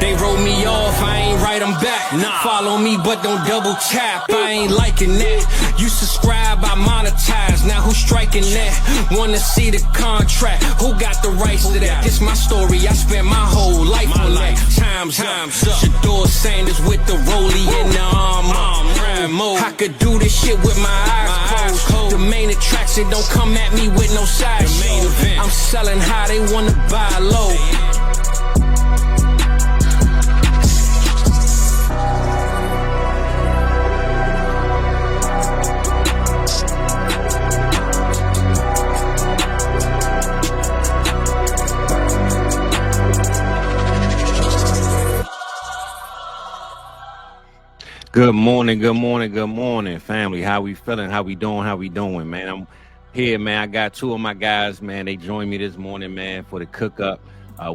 They wrote me off, I ain't write them back. Follow me, but don't double tap, I ain't liking that. You subscribe, I monetize, now who's striking that? Wanna see the contract, who got the rights to that? This my story, I spent my whole life on that. Time's up, Shador Sanders with the rollie in the armor. I could do this shit with my eyes closed. The main attraction don't come at me with no side show. I'm selling high, they wanna buy low. Good morning, family. How we feeling? How we doing, man? I'm here, man. I got two of my guys, man. They joined me this morning, man, for the cook-up.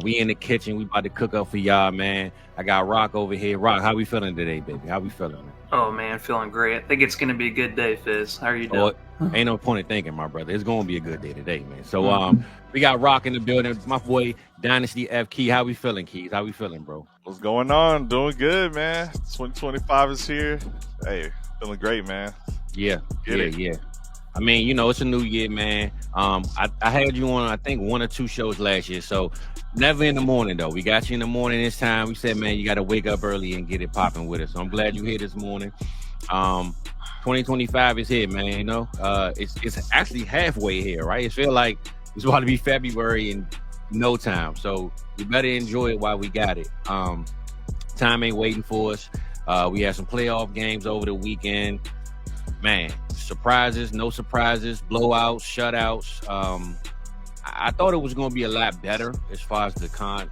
We in the kitchen. We about to cook up for y'all, man. I got Rock over here. Rock, how we feeling today, baby? How we feeling, man? Oh, man, feeling great. I think it's going to be a good day, Fizz. How are you doing? Ain't no point in thinking, my brother. It's going to be a good day today, man. So, we got Rock in the building. My boy, Dynasty F Key. How we feeling, Keys? How we feeling, bro? What's going on? Doing good, man. 2025 is here. Hey, feeling great, man. Yeah. I mean, you know, it's a new year, man. I had you on, I think, 1 or 2 shows last year. So never in the morning, though. We got you in the morning this time. We said, man, you got to wake up early and get it popping with us. So I'm glad you're here this morning. 2025 is here, man. You know, it's actually halfway here, right? It feels like it's about to be February in no time. So we better enjoy it while we got it. Time ain't waiting for us. We had some playoff games over the weekend. Man, surprises, no surprises, blowouts, shutouts. I thought it was going to be a lot better as far as the I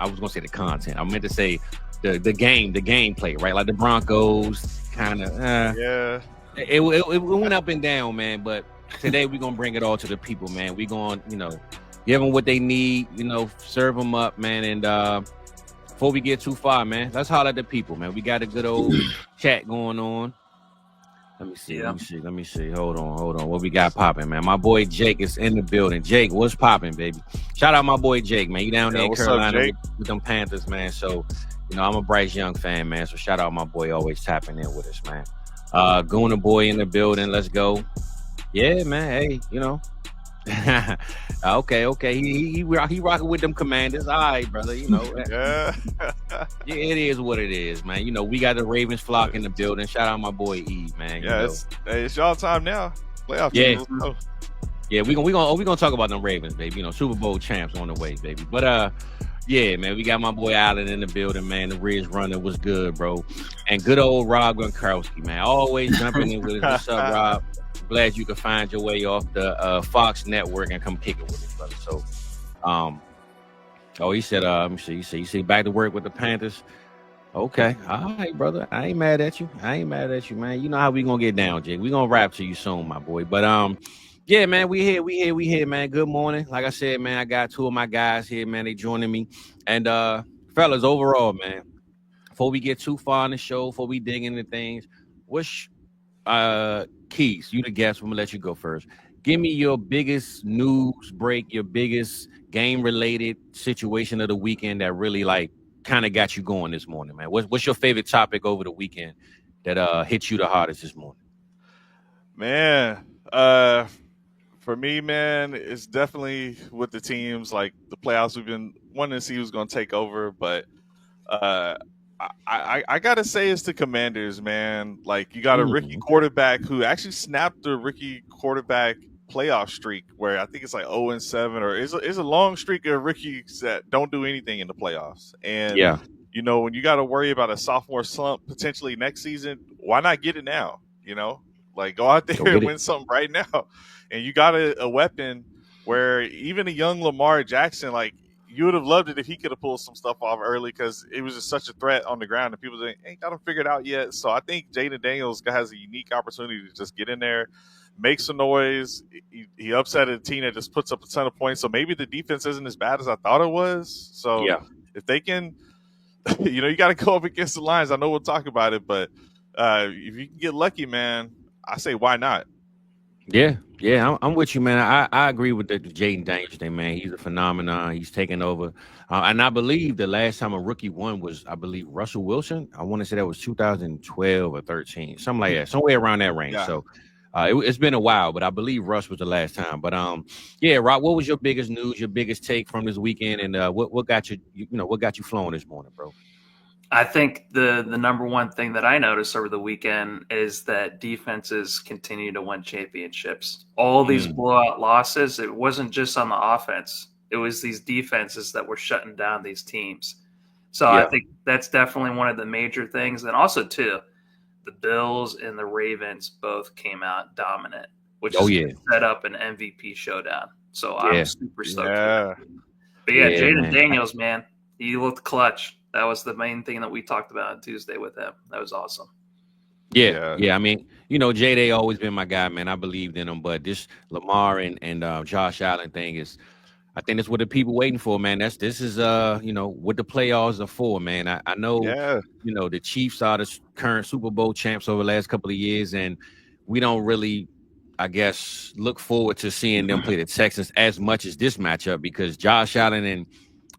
was going to say the content. I meant to say the gameplay, right? Like the Broncos kind of, yeah. It went up and down, man. But today we're going to bring it all to the people, man. We're going, give them what they need, serve them up, man. And before we get too far, man, let's holler at the people, man. We got a good old chat going on. Let me see. Hold on. What we got popping, man? My boy Jake is in the building. Jake, what's popping, baby? Shout out my boy Jake, man. You down there in Carolina with them Panthers, man. So, I'm a Bryce Young fan, man. So shout out my boy, always tapping in with us, man. Gooner boy in the building. Let's go. Yeah, man. Hey, okay. He rocking with them Commanders. All right, brother. Yeah. Yeah, it is what it is, man. We got the Ravens flock in the building. Shout out my boy Eve, man. Yeah, it's y'all time now. Playoff teams. Yeah, we gonna talk about them Ravens, baby. Super Bowl champs on the way, baby. But yeah, man, we got my boy Allen in the building, man. The Ridge runner was good, bro. And good old Rob Gronkowski, man. Always jumping in with us. What's up, Rob? Glad you could find your way off the Fox network and come kick it with us, brother. So, he said, let me see. You see, back to work with the Panthers. Okay, all right, brother. I ain't mad at you, man. You know how we gonna get down, Jake. We gonna rap to you soon, my boy. But yeah, man, we here, man. Good morning. Like I said, man, I got 2 of my guys here, man. They joining me, and fellas, overall, man. Before we get too far in the show, before we dig into things, what's Keys, you the guest. I'm gonna let you go first. Give me your biggest news break, your biggest game-related situation of the weekend that really kind of got you going this morning, man. What's your favorite topic over the weekend that hit you the hardest this morning? Man, for me, man, it's definitely with the teams like the playoffs. We've been wanting to see who's gonna take over, but I gotta say it's the Commanders, man. Like, you got a rookie quarterback who actually snapped the rookie quarterback playoff streak, where I think it's like 0-7, or it's a long streak of rookies that don't do anything in the playoffs. And when you got to worry about a sophomore slump potentially next season, why not get it now? Like, go out there and win something right now. And you got a weapon where even a young Lamar Jackson, like, you would have loved it if he could have pulled some stuff off early, because it was just such a threat on the ground and people ain't got him figured out yet. So I think Jaden Daniels has a unique opportunity to just get in there, make some noise. He upset a team that just puts up a ton of points. So maybe the defense isn't as bad as I thought it was. So if they can, you got to go up against the Lions. I know we'll talk about it, but if you can get lucky, man, I say why not? I'm with you, man. I agree with the Jaden Daniels thing, man. He's a phenomenon. He's taking over, and I believe the last time a rookie won was, I believe, Russell Wilson. I want to say that was 2012 or 13, something like that, somewhere around that range. Yeah. So it's been a while, but I believe Russ was the last time. But yeah, Rob, what was your biggest news, your biggest take from this weekend, and what got what got you flowing this morning, bro? I think the number one thing that I noticed over the weekend is that defenses continue to win championships. All these blowout losses, it wasn't just on the offense. It was these defenses that were shutting down these teams. So I think that's definitely one of the major things. And also, too, the Bills and the Ravens both came out dominant, which is set up an MVP showdown. So I'm super stoked. Yeah. But Jaden Daniels, man, he looked clutch. That was the main thing that we talked about on Tuesday with him. That was awesome. Yeah. I mean, J-Day always been my guy, man. I believed in him, but this Lamar and Josh Allen thing is, I think that's what the people waiting for, man. This is what the playoffs are for, man. I know, the Chiefs are the current Super Bowl champs over the last couple of years, and we don't really, I guess, look forward to seeing them play the Texans as much as this matchup, because Josh Allen and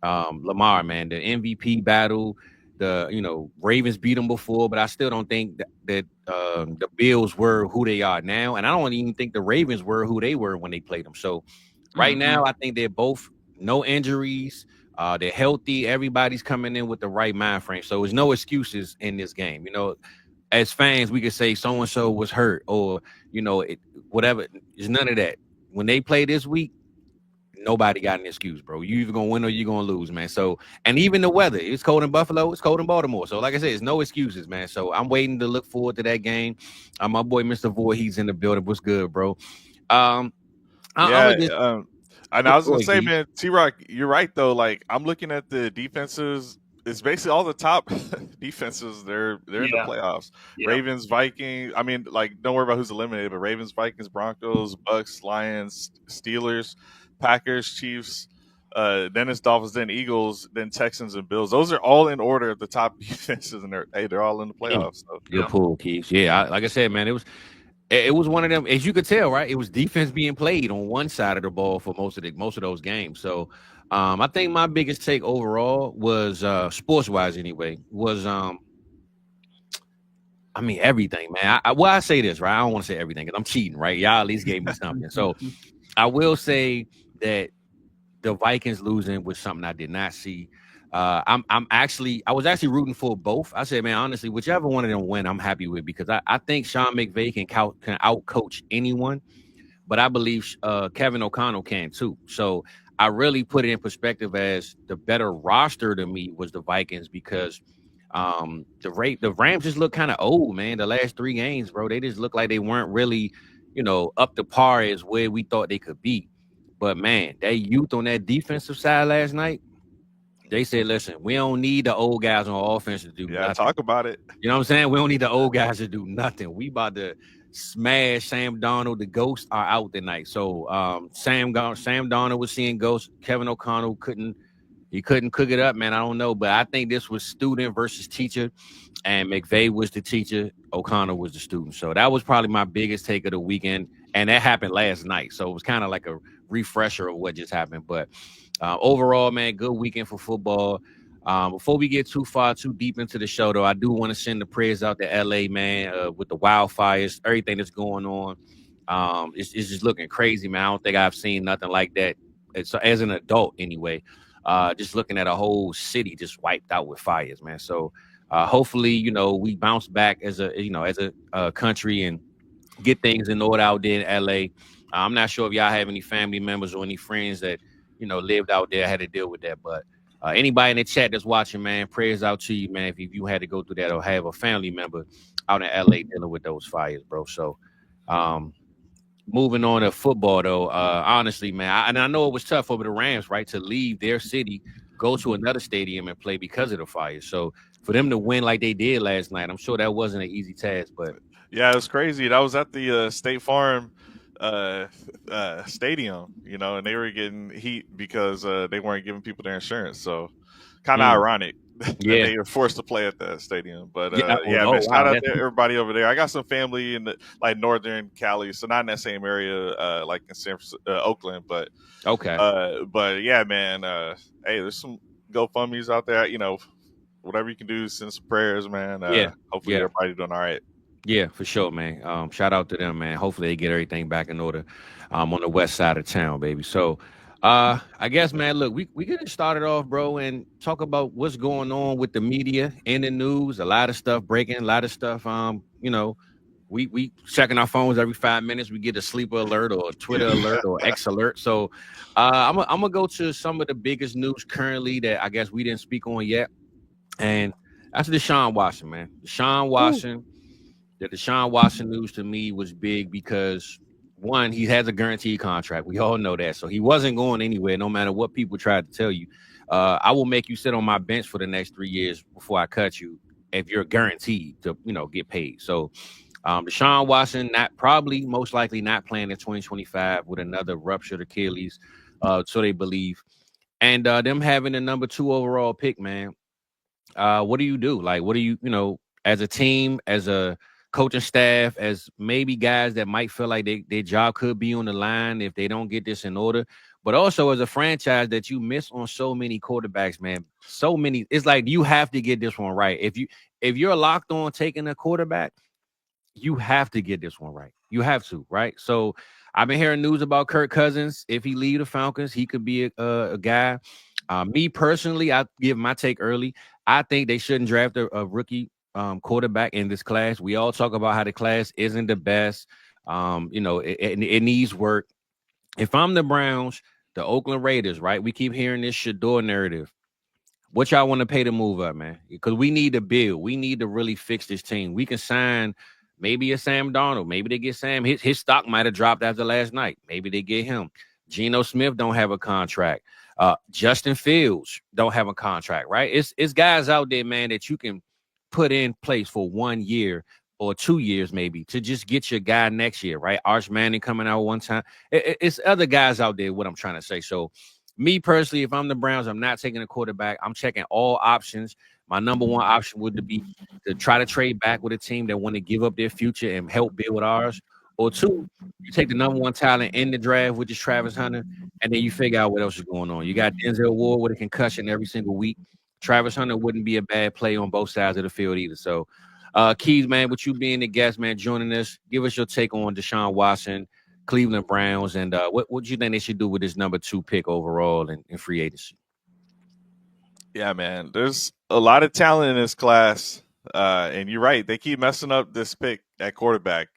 Lamar, man, the MVP battle, the Ravens beat them before, but I still don't think that the Bills were who they are now, and I don't even think the Ravens were who they were when they played them. So right now, I think they're both no injuries, they're healthy, everybody's coming in with the right mind frame, so there's no excuses in this game. As fans, we could say so and so was hurt, or whatever. There's none of that. When they play this week, nobody got an excuse, bro. You either gonna win or you're gonna lose, man. So, and even the weather, it's cold in Buffalo, it's cold in Baltimore. So, like I said, it's no excuses, man. So I'm waiting to look forward to that game. My boy Mr. Void, he's in the building. What's good, bro? And I was gonna say, man, T-Rock, you're right though. Like, I'm looking at the defenses. It's basically all the top defenses. They're in the playoffs. Yeah. Ravens, Vikings. I mean, like, don't worry about who's eliminated, but Ravens, Vikings, Broncos, Bucks, Lions, Steelers, Packers, Chiefs, then it's Dolphins, then Eagles, then Texans and Bills. Those are all in order of the top defenses, and they're all in the playoffs. So. Good pull, Keith. Yeah, like I said, man, it was one of them. As you could tell, right? It was defense being played on one side of the ball for most of those games. So, I think my biggest take overall was sports wise, anyway, was everything, man. I say this, right? I don't want to say everything because I'm cheating, right? Y'all at least gave me something. So I will say that the Vikings losing was something I did not see. I was actually rooting for both. I said, man, honestly, whichever one of them win, I'm happy with, because I think Sean McVay can outcoach anyone, but I believe Kevin O'Connell can too. So I really put it in perspective as the better roster to me was the Vikings, because the Rams just look kind of old, man. The last 3 games, bro, they just look like they weren't really, up to par as where we thought they could be. But man, that youth on that defensive side last night, they said, listen, we don't need the old guys on offense to do nothing. Talk about it. You know what I'm saying? We don't need the old guys to do nothing. We about to smash Sam Darnold. The ghosts are out tonight. So Sam Darnold was seeing ghosts. Kevin O'Connell couldn't cook it up, man. I don't know. But I think this was student versus teacher, and McVay was the teacher. O'Connell was the student. So that was probably my biggest take of the weekend. And that happened last night. So it was kind of like a refresher of what just happened. But overall, man, good weekend for football. Before we get too deep into the show, though, I do want to send the prayers out to LA, man, with the wildfires, everything that's going on. It's just looking crazy, man. I don't think I've seen nothing like that. As an adult, anyway. Just looking at a whole city just wiped out with fires, man. So hopefully, we bounce back as a country and get things in order out there in LA. I'm not sure if y'all have any family members or any friends that lived out there, had to deal with that. But anybody in the chat that's watching, man, prayers out to you, man, if you had to go through that or have a family member out in LA dealing with those fires, bro. So moving on to football, though, honestly, man, I know it was tough for the Rams, right, to leave their city, go to another stadium and play because of the fire. So for them to win like they did last night, I'm sure that wasn't an easy task. But yeah, it was crazy. That was at the State Farm stadium, and they were getting heat because they weren't giving people their insurance. So kind of ironic that Yeah. they were forced to play at that stadium. But Yeah. man, shout out That's- to everybody over there. I got some family in like northern Cali, so not in that same area, like in Oakland. But Okay. yeah, man. Hey, there's some GoFundMe's out there. Whatever you can do, send some prayers, man. Hopefully everybody doing all right. Yeah, for sure, man. Shout out to them, man. Hopefully they get everything back in order on the west side of town, baby. So I guess, man, look, we could have started off, bro, and talk about what's going on with the media and the news. A lot of stuff breaking, a lot of stuff. We checking our phones every 5 minutes. We get a sleeper alert or a Twitter alert or X alert. So I'm gonna go to some of the biggest news currently that I guess we didn't speak on yet. And that's Deshaun Watson, man. The Deshaun Watson news to me was big because, one, he has a guaranteed contract. We all know that. So he wasn't going anywhere, no matter what people tried to tell you. I will make you sit on my bench for the next 3 years before I cut you if you're guaranteed to, get paid. So Deshaun Watson most likely not playing in 2025 with another ruptured Achilles, so they believe. And them having the number 2 overall pick, man. What do you do? Like, what do you, as a team, as a coaching staff, as maybe guys that might feel like their job could be on the line if they don't get this in order, but also as a franchise that you miss on so many quarterbacks, man. So many. It's like you have to get this one right. If you're locked on taking a quarterback, you have to get this one right. You have to, right? So I've been hearing news about Kirk Cousins. If he leave the Falcons, he could be a guy. Me personally, I give my take early. I think they shouldn't draft a rookie quarterback in this class. We all talk about how the class isn't the best. It needs work. If I'm the Browns, the Oakland Raiders, right? We keep hearing this Shador narrative. What y'all want to pay to move up, man? Because we need to build. We need to really fix this team. We can sign maybe a Sam Darnold. Maybe they get Sam. His stock might have dropped after last night. Maybe they get him. Geno Smith don't have a contract. Justin Fields don't have a contract, right? It's guys out there, man, that you can put in place for 1 year or 2 years maybe to just get your guy next year, right? Arch Manning coming out one time. It's other guys out there, what I'm trying to say. So me personally, if I'm the Browns, I'm not taking a quarterback. I'm checking all options. My number one option would be to try to trade back with a team that want to give up their future and help build ours. Or 2, you take the number 1 talent in the draft, which is Travis Hunter, and then you figure out what else is going on. You got Denzel Ward with a concussion every single week. Travis Hunter wouldn't be a bad play on both sides of the field either. So, Keys, man, with you being the guest, man, joining us, give us your take on Deshaun Watson, Cleveland Browns, and what do you think they should do with this number 2 pick overall in free agency? Yeah, man, there's a lot of talent in this class, and you're right. They keep messing up this pick at quarterback.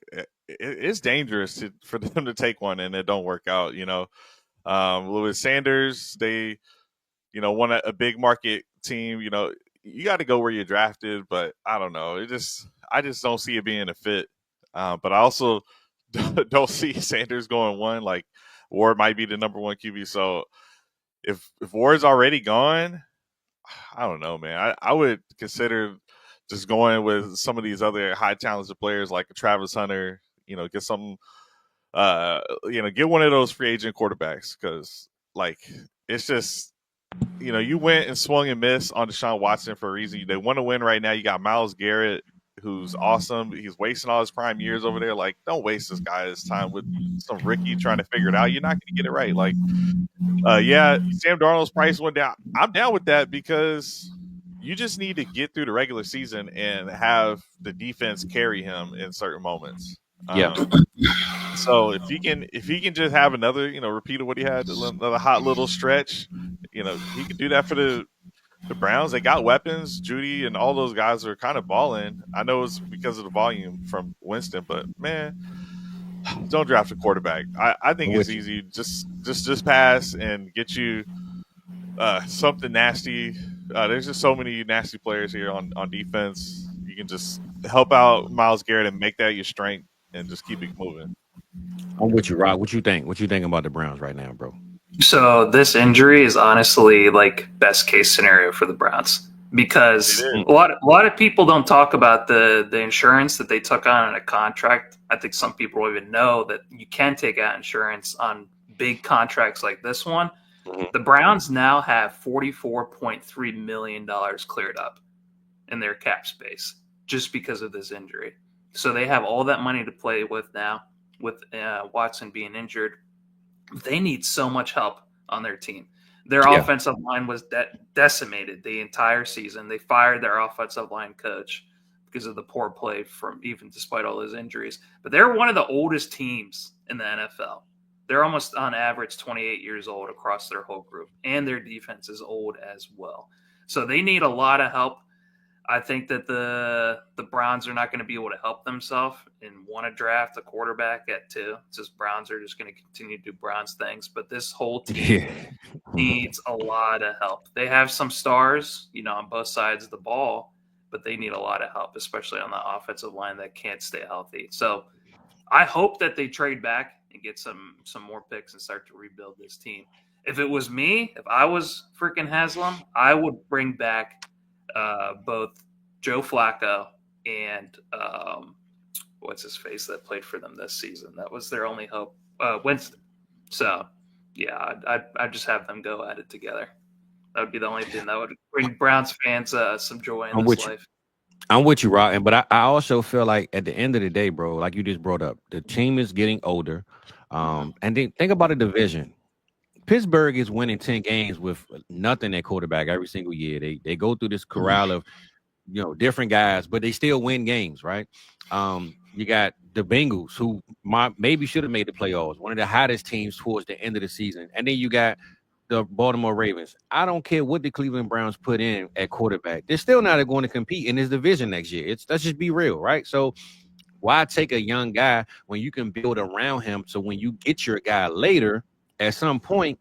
It's dangerous for them to take one and it don't work out. Lewis Sanders, they, want a big market team. You got to go where you're drafted, but I don't know. I just don't see it being a fit. But I also don't see Sanders going 1. Like Ward might be the number 1 QB. So if Ward's already gone, I don't know, man. I would consider just going with some of these other high talented players like a Travis Hunter. Get something. Get one of those free agent quarterbacks because, it's just, you went and swung and missed on Deshaun Watson for a reason. They want to win right now. You got Myles Garrett, who's awesome. He's wasting all his prime years over there. Like, don't waste this guy's time with some rookie trying to figure it out. You're not going to get it right. Like, Sam Darnold's price went down. I'm down with that because you just need to get through the regular season and have the defense carry him in certain moments. Yeah. So if he can just have another, repeat of what he had, another hot little stretch, he can do that for the Browns. They got weapons. Judy and all those guys are kind of balling. I know it's because of the volume from Winston, but man, don't draft a quarterback. I think it's easy. Just pass and get you something nasty. There's just so many nasty players here on defense. You can just help out Myles Garrett and make that your strength. And just keep it moving. I'm with you, Rob. What you think? What you think about the Browns right now, bro? So this injury is honestly like best case scenario for the Browns because a lot of people don't talk about the insurance that they took on in a contract. I think some people don't even know that you can take out insurance on big contracts like this one. The Browns now have $44.3 million cleared up in their cap space just because of this injury. So they have all that money to play with now with Watson being injured. They need so much help on their team. Their offensive line was decimated the entire season. They fired their offensive line coach because of the poor play from even despite all his injuries. But they're one of the oldest teams in the NFL. They're almost on average 28 years old across their whole group, and their defense is old as well. So they need a lot of help. I think that the Browns are not going to be able to help themselves and want to draft a quarterback at 2. It's just Browns are just going to continue to do Browns things. But this whole team needs a lot of help. They have some stars, on both sides of the ball, but they need a lot of help, especially on the offensive line that can't stay healthy. So I hope that they trade back and get some more picks and start to rebuild this team. If it was me, if I was freaking Haslam, I would bring back both Joe Flacco and what's his face that played for them this season. That was their only hope, Winston. So, yeah, I'd just have them go at it together. That would be the only thing that would bring Browns fans some joy in this life. I'm with you, Rod. But I also feel like at the end of the day, bro, like you just brought up, the team is getting older. And then think about a division. Pittsburgh is winning 10 games with nothing at quarterback every single year. They go through this corral of, different guys, but they still win games, right? You got the Bengals, who maybe should have made the playoffs, one of the hottest teams towards the end of the season. And then you got the Baltimore Ravens. I don't care what the Cleveland Browns put in at quarterback. They're still not going to compete in this division next year. Let's just be real, right? So why take a young guy when you can build around him? So when you get your guy later, at some point,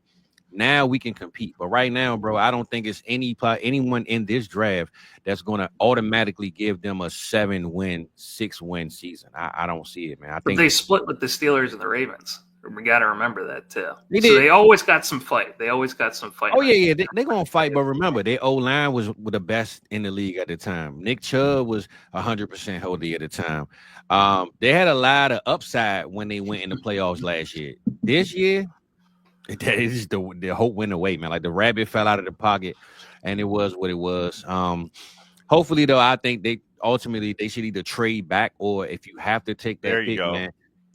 now we can compete. But right now, bro, I don't think it's anyone in this draft that's going to automatically give them a 7-win, 6-win season. I don't see it, man. But they split with the Steelers and the Ravens. We got to remember that, too. They always got some fight. Oh, yeah. They're going to fight. But remember, their O-line was the best in the league at the time. Nick Chubb was 100% healthy at the time. They had a lot of upside when they went in the playoffs last year. This year, the hope went away, man. Like the rabbit fell out of the pocket, and it was what it was. Hopefully, though, I think they should either trade back, or if you have to take that pick, man.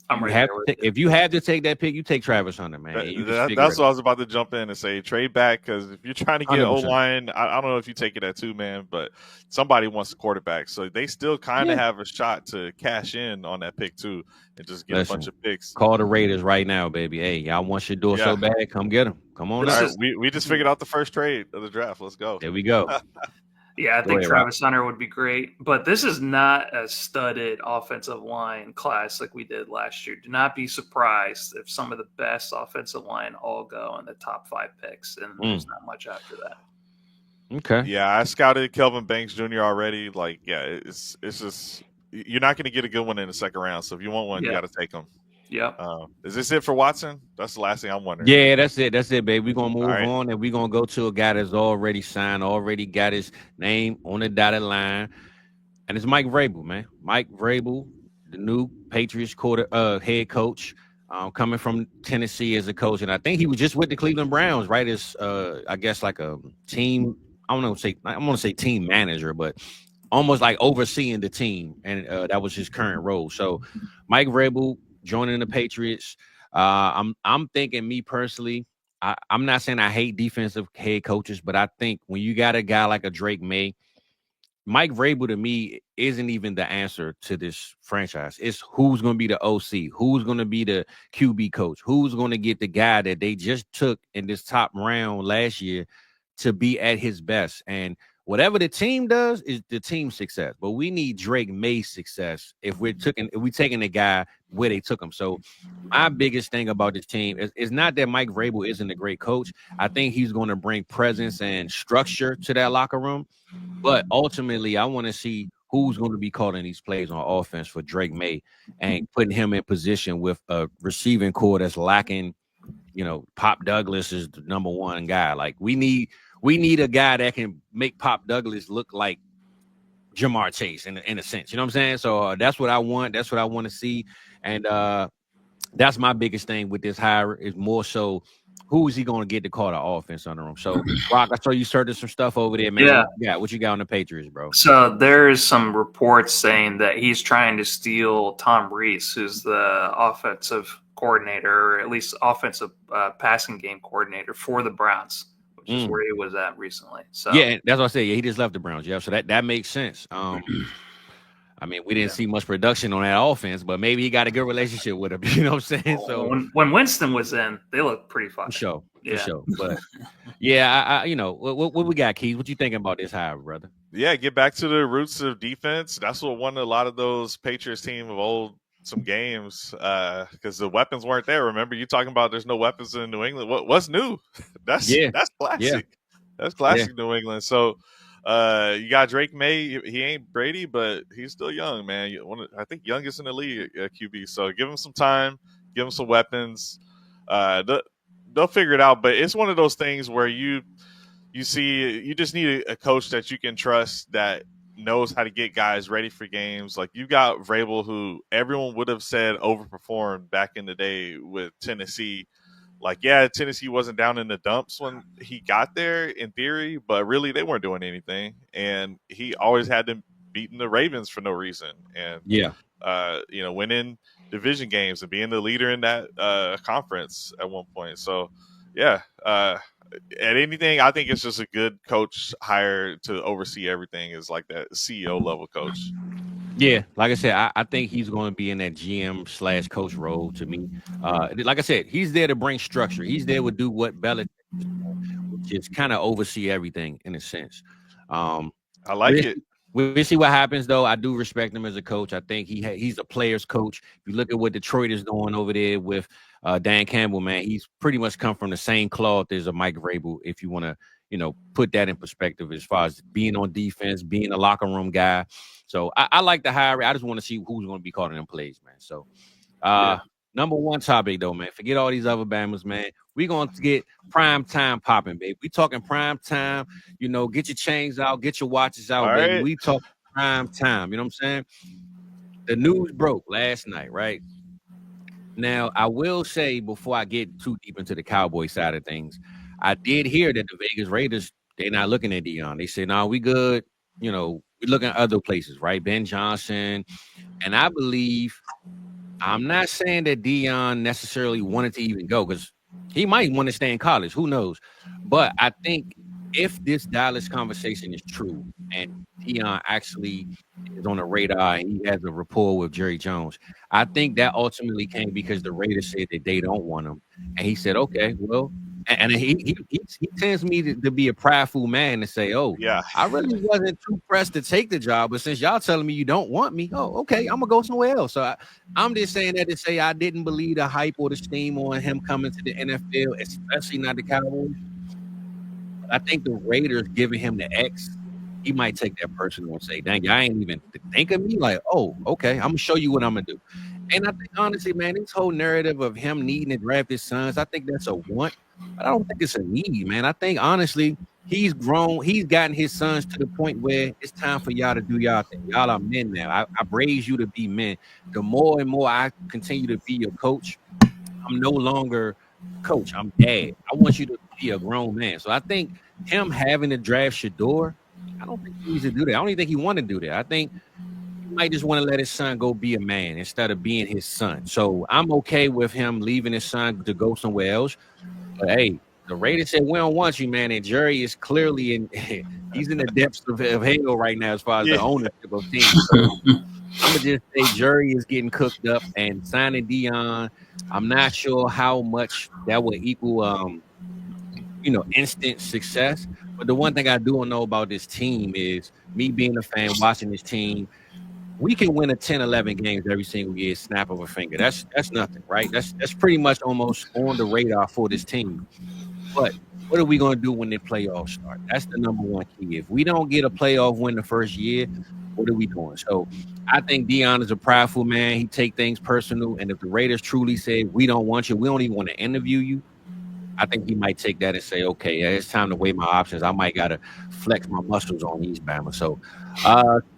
If you have to take that pick, you take Travis Hunter, man. That's what I was about to jump in and say. Trade back, because if you're trying to get O-line, I don't know if you take it at 2, man, but somebody wants the quarterback. So they still kind of have a shot to cash in on that pick, too, and just get a bunch of picks. Call the Raiders right now, baby. Hey, y'all want Shador so bad? Come get him. Come on. Right, we just figured out the first trade of the draft. Let's go. There we go. Yeah, I think Travis Hunter would be great, but this is not a studded offensive line class like we did last year. Do not be surprised if some of the best offensive line all go in the top 5 picks, and there's not much after that. Okay. Yeah, I scouted Kelvin Banks Jr. already. Like, it's just you're not going to get a good one in the second round. So if you want one, you got to take him. Yep. Is this it for Watson? That's the last thing I'm wondering. Yeah, that's it, baby. We're going to move on, and we're going to go to a guy that's already signed, already got his name on the dotted line, and it's Mike Vrabel, man. Mike Vrabel, the new Patriots head coach, coming from Tennessee as a coach, and I think he was just with the Cleveland Browns, right, as, I guess, like a team, I'm going to say team manager, but almost like overseeing the team, and that was his current role. So Mike Vrabel joining the Patriots. I'm thinking, me personally, I'm not saying I hate defensive head coaches, but I think when you got a guy like a Drake May, Mike Vrabel to me isn't even the answer to this franchise. It's who's going to be the OC, who's going to be the QB coach, who's going to get the guy that they just took in this top round last year to be at his best. And whatever the team does is the team's success. But we need Drake May's success if we're taking the guy where they took him. So my biggest thing about this team is not that Mike Vrabel isn't a great coach. I think he's going to bring presence and structure to that locker room. But ultimately, I want to see who's going to be calling these plays on offense for Drake May and putting him in position with a receiving core that's lacking. Pop Douglas is the number one guy. Like, we need a guy that can make Pop Douglas look like Jamar Chase in a sense. You know what I'm saying? So that's what I want. That's what I want to see. And that's my biggest thing with this hire, is more so who is he going to get to call the offense under him? So, Rock, I saw you started some stuff over there, man. Yeah. What you got on the Patriots, bro? So there's some reports saying that he's trying to steal Tom Reese, who's the offensive coordinator, or at least offensive passing game coordinator for the Browns, which is where he was at recently. So yeah, that's what I said. Yeah, he just left the Browns. Yeah, so that makes sense. I mean, we didn't see much production on that offense, but maybe he got a good relationship with him. You know what I'm saying? So when Winston was in, they looked pretty fun. For sure. But yeah, I what we got, Keith? What you thinking about this hire, brother? Yeah, get back to the roots of defense. That's what won a lot of those Patriots team of old some games because the weapons weren't there. Remember, you talking about there's no weapons in New England. What's new? That's classic. Yeah. That's classic New England. So. You got Drake May. He ain't Brady, but he's still young, man. I think youngest in the league at QB. So give him some time, give him some weapons. They'll figure it out. But it's one of those things where you see you just need a coach that you can trust that knows how to get guys ready for games. Like you got Vrabel, who everyone would have said overperformed back in the day with Tennessee. Like, yeah, Tennessee wasn't down in the dumps when he got there in theory, but really they weren't doing anything. And he always had them beating the Ravens for no reason. And, winning division games and being the leader in that conference at one point. So, yeah, at anything, I think it's just a good coach hire to oversee everything is like that CEO level coach. Yeah, like I said, I think he's going to be in that GM/coach role to me. Like I said, he's there to bring structure. He's there to do what Belichick does, which is kind of oversee everything in a sense. I like it. We'll see what happens, though. I do respect him as a coach. I think he's a player's coach. If you look at what Detroit is doing over there with Dan Campbell, man, he's pretty much come from the same cloth as a Mike Vrabel, if you want to, put that in perspective as far as being on defense, being a locker room guy. So I like the hire. I just want to see who's going to be calling them plays, man. So number one topic, though, man, forget all these other Bammers, man. We're going to get prime time popping, baby. We talking prime time. Get your chains out, get your watches out, all baby. Right. We talking prime time. You know what I'm saying? The news broke last night, right? Now, I will say before I get too deep into the Cowboy side of things, I did hear that the Vegas Raiders, they're not looking at Deion. They said, no, we good. We're looking at other places, right? Ben Johnson. And I believe, I'm not saying that Deion necessarily wanted to even go because he might want to stay in college. Who knows? But I think if this Dallas conversation is true and Deion actually is on the radar and he has a rapport with Jerry Jones, I think that ultimately came because the Raiders said that they don't want him. And he said, okay, well, and he tends me to be a prideful man to say, oh, yeah, I really wasn't too pressed to take the job, but since y'all telling me you don't want me, oh, okay, I'm gonna go somewhere else. So I'm just saying that to say I didn't believe the hype or the steam on him coming to the NFL, especially not the Cowboys. But I think the Raiders giving him the X, he might take that personal and say, dang, I ain't even think of me. Like, oh, okay, I'm gonna show you what I'm gonna do. And I think honestly, man, this whole narrative of him needing to draft his sons, I think that's a want. But I don't think it's a need, man. I think, honestly, he's grown. He's gotten his sons to the point where it's time for y'all to do y'all thing. Y'all are men now. I raised you to be men. The more and more I continue to be your coach, I'm no longer coach. I'm dad. I want you to be a grown man. So I think him having to draft Shador, I don't think he needs to do that. I don't even think he want to do that. I think he might just want to let his son go be a man instead of being his son. So I'm okay with him leaving his son to go somewhere else. But hey, the Raiders said we don't want you, man. And Jerry is clearly he's in the depths of hell right now as far as the ownership of teams. So I'm gonna just say Jerry is getting cooked up and signing Deion. I'm not sure how much that will equal, instant success. But the one thing I do know about this team is me being a fan, watching this team. We can win a 10, 11 games every single year, snap of a finger. That's nothing, right? That's pretty much almost on the radar for this team. But what are we going to do when the playoffs start? That's the number one key. If we don't get a playoff win the first year, what are we doing? So I think Deion is a prideful man. He take things personal. And if the Raiders truly say, we don't want you, we don't even want to interview you, I think he might take that and say, okay, it's time to weigh my options. I might got to flex my muscles on these Bama. So,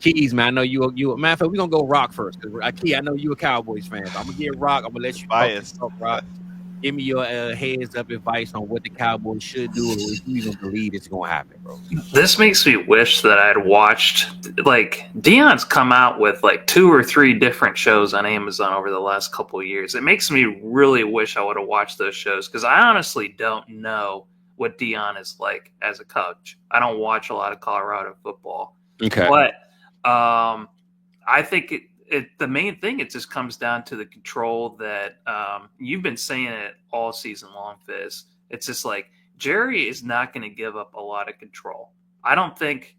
Keys, man, I know you. Matter of fact, we're going to go Rock first. Key, I know you a Cowboys fan. So I'm going to get Rock. I'm going to let you bias. talk, Rock. Give me your heads up advice on what the Cowboys should do, or if you even believe it's gonna happen, bro. This makes me wish that I'd watched, like, Dion's come out with like 2 or 3 different shows on Amazon over the last couple of years. It makes me really wish I would have watched those shows, because I honestly don't know what Dion is like as a coach. I don't watch a lot of Colorado football. Okay. But I think the main thing, it just comes down to the control that you've been saying it all season long, Fizz. It's just like Jerry is not going to give up a lot of control. I don't think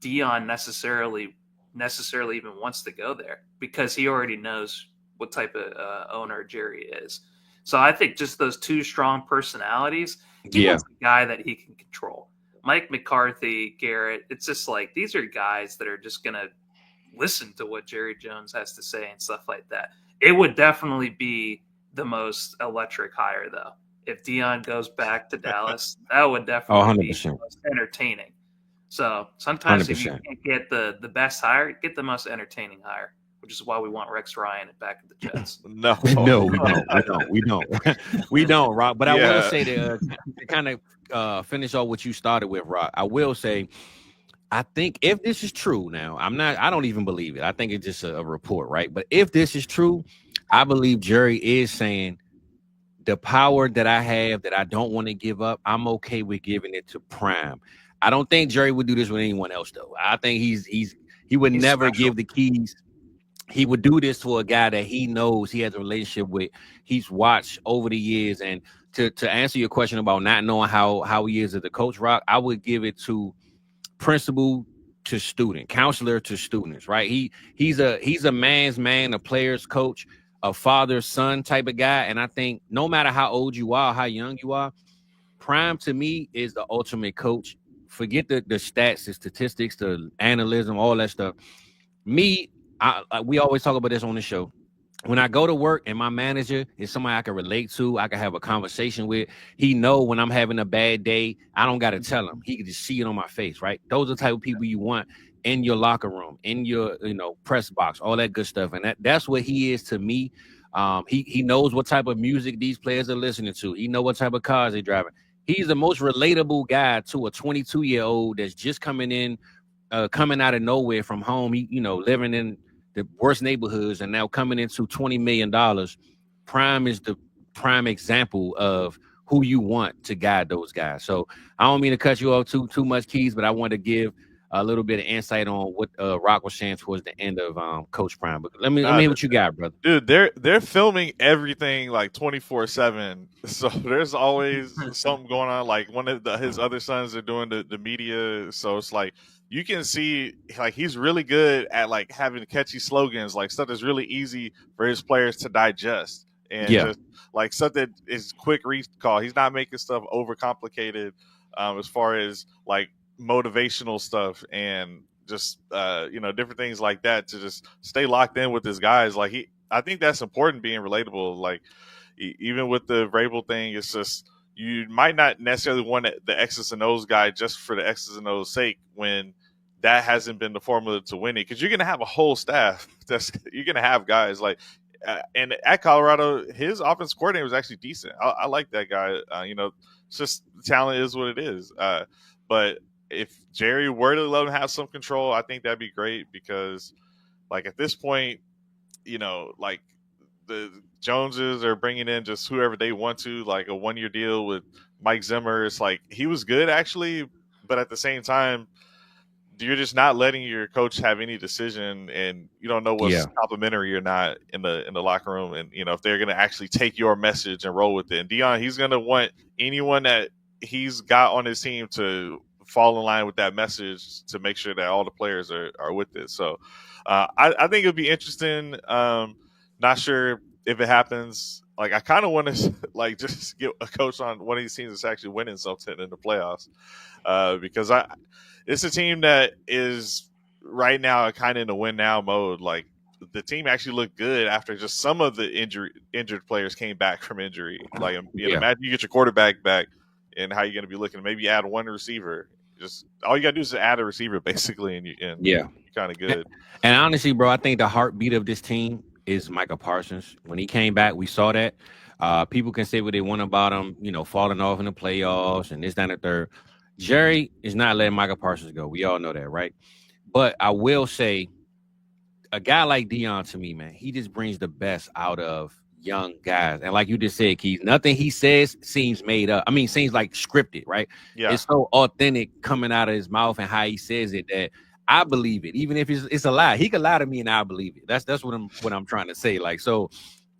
Dion necessarily even wants to go there, because he already knows what type of owner Jerry is. So I think just those 2 strong personalities, he wants a guy that he can control. Mike McCarthy, Garrett, it's just like, these are guys that are just going to listen to what Jerry Jones has to say and stuff like that. It would definitely be the most electric hire, though. If Dion goes back to Dallas, that would definitely be the most entertaining. So sometimes 100%. If you can't get the best hire, get the most entertaining hire, which is why we want Rex Ryan back at the Jets. No, we don't, Rock. But I will say to kind of finish off what you started with, Rock. I will say, I think if this is true, now I don't even believe it. I think it's just a report, right? But if this is true, I believe Jerry is saying the power that I have that I don't want to give up, I'm okay with giving it to Prime. I don't think Jerry would do this with anyone else, though. I think he would never give the keys. He would do this to a guy that he knows he has a relationship with. He's watched over the years. And to answer your question about not knowing how he is as a coach, Rock, I would give it to principal to student, counselor to students, right? He's a man's man, a player's coach, a father's son type of guy. And I think no matter how old you are, how young you are, Prime to me is the ultimate coach. Forget the stats, the statistics, the analytics, all that stuff. We always talk about this on the show. When I go to work and my manager is somebody I can relate to, I can have a conversation with, he know when I'm having a bad day, I don't got to tell him. He can just see it on my face, right? Those are the type of people you want in your locker room, in your press box, all that good stuff. And that's what he is to me. He knows what type of music these players are listening to. He know what type of cars they're driving. He's the most relatable guy to a 22-year-old that's just coming out of nowhere from home. He, living in the worst neighborhoods and now coming into $20 million. Prime is the prime example of who you want to guide those guys. So I don't mean to cut you off too much, Keys, but I want to give a little bit of insight on what Rock was saying towards the end of Coach Prime. But let me hear what you got, brother. Dude, they're filming everything like 24/7. So there's always something going on. Like one of his other sons are doing the media. So it's like you can see like he's really good at like having catchy slogans, like stuff that's really easy for his players to digest. And just like stuff that is quick recall. He's not making stuff overcomplicated as far as like motivational stuff and just different things like that to just stay locked in with his guys. Like I think that's important, being relatable. Like even with the Vrabel thing, it's just you might not necessarily want the X's and O's guy just for the X's and O's sake when that hasn't been the formula to win it, because you're gonna have a whole staff you're gonna have guys like and at Colorado his offense coordinator was actually decent. I like that guy. It's just talent is what it is. But if Jerry were to let him have some control, I think that'd be great, because like at this point, like the Joneses are bringing in just whoever they want to, like a 1-year deal with Mike Zimmer. It's like he was good actually, but at the same time, you're just not letting your coach have any decision, and you don't know what's complimentary or not in the locker room, and if they're going to actually take your message and roll with it. And Dion, he's going to want anyone that he's got on his team to fall in line with that message to make sure that all the players are with it. So I think it'll be interesting. Not sure if it happens. Like I kind of want to like just get a coach on one of these teams that's actually winning something in the playoffs, because it's a team that is right now kind of in a win now mode. Like the team actually looked good after just some of the injured players came back from injury. Like imagine you get your quarterback back, and how you're going to be looking. Maybe add one receiver. Just all you got to do is add a receiver, basically, and you're kind of good. And honestly, bro, I think the heartbeat of this team is Micah Parsons. When he came back, we saw that. People can say what they want about him, falling off in the playoffs and this, that, and the third. Jerry is not letting Michael Parsons go. We all know that, right? But I will say, a guy like Deion, to me, man, he just brings the best out of young guys. And like you just said, Keith, nothing he says seems made up. I mean, seems like scripted, right? Yeah. It's so authentic coming out of his mouth and how he says it that I believe it. Even if it's a lie, he could lie to me and I believe it. That's what I'm trying to say. Like, so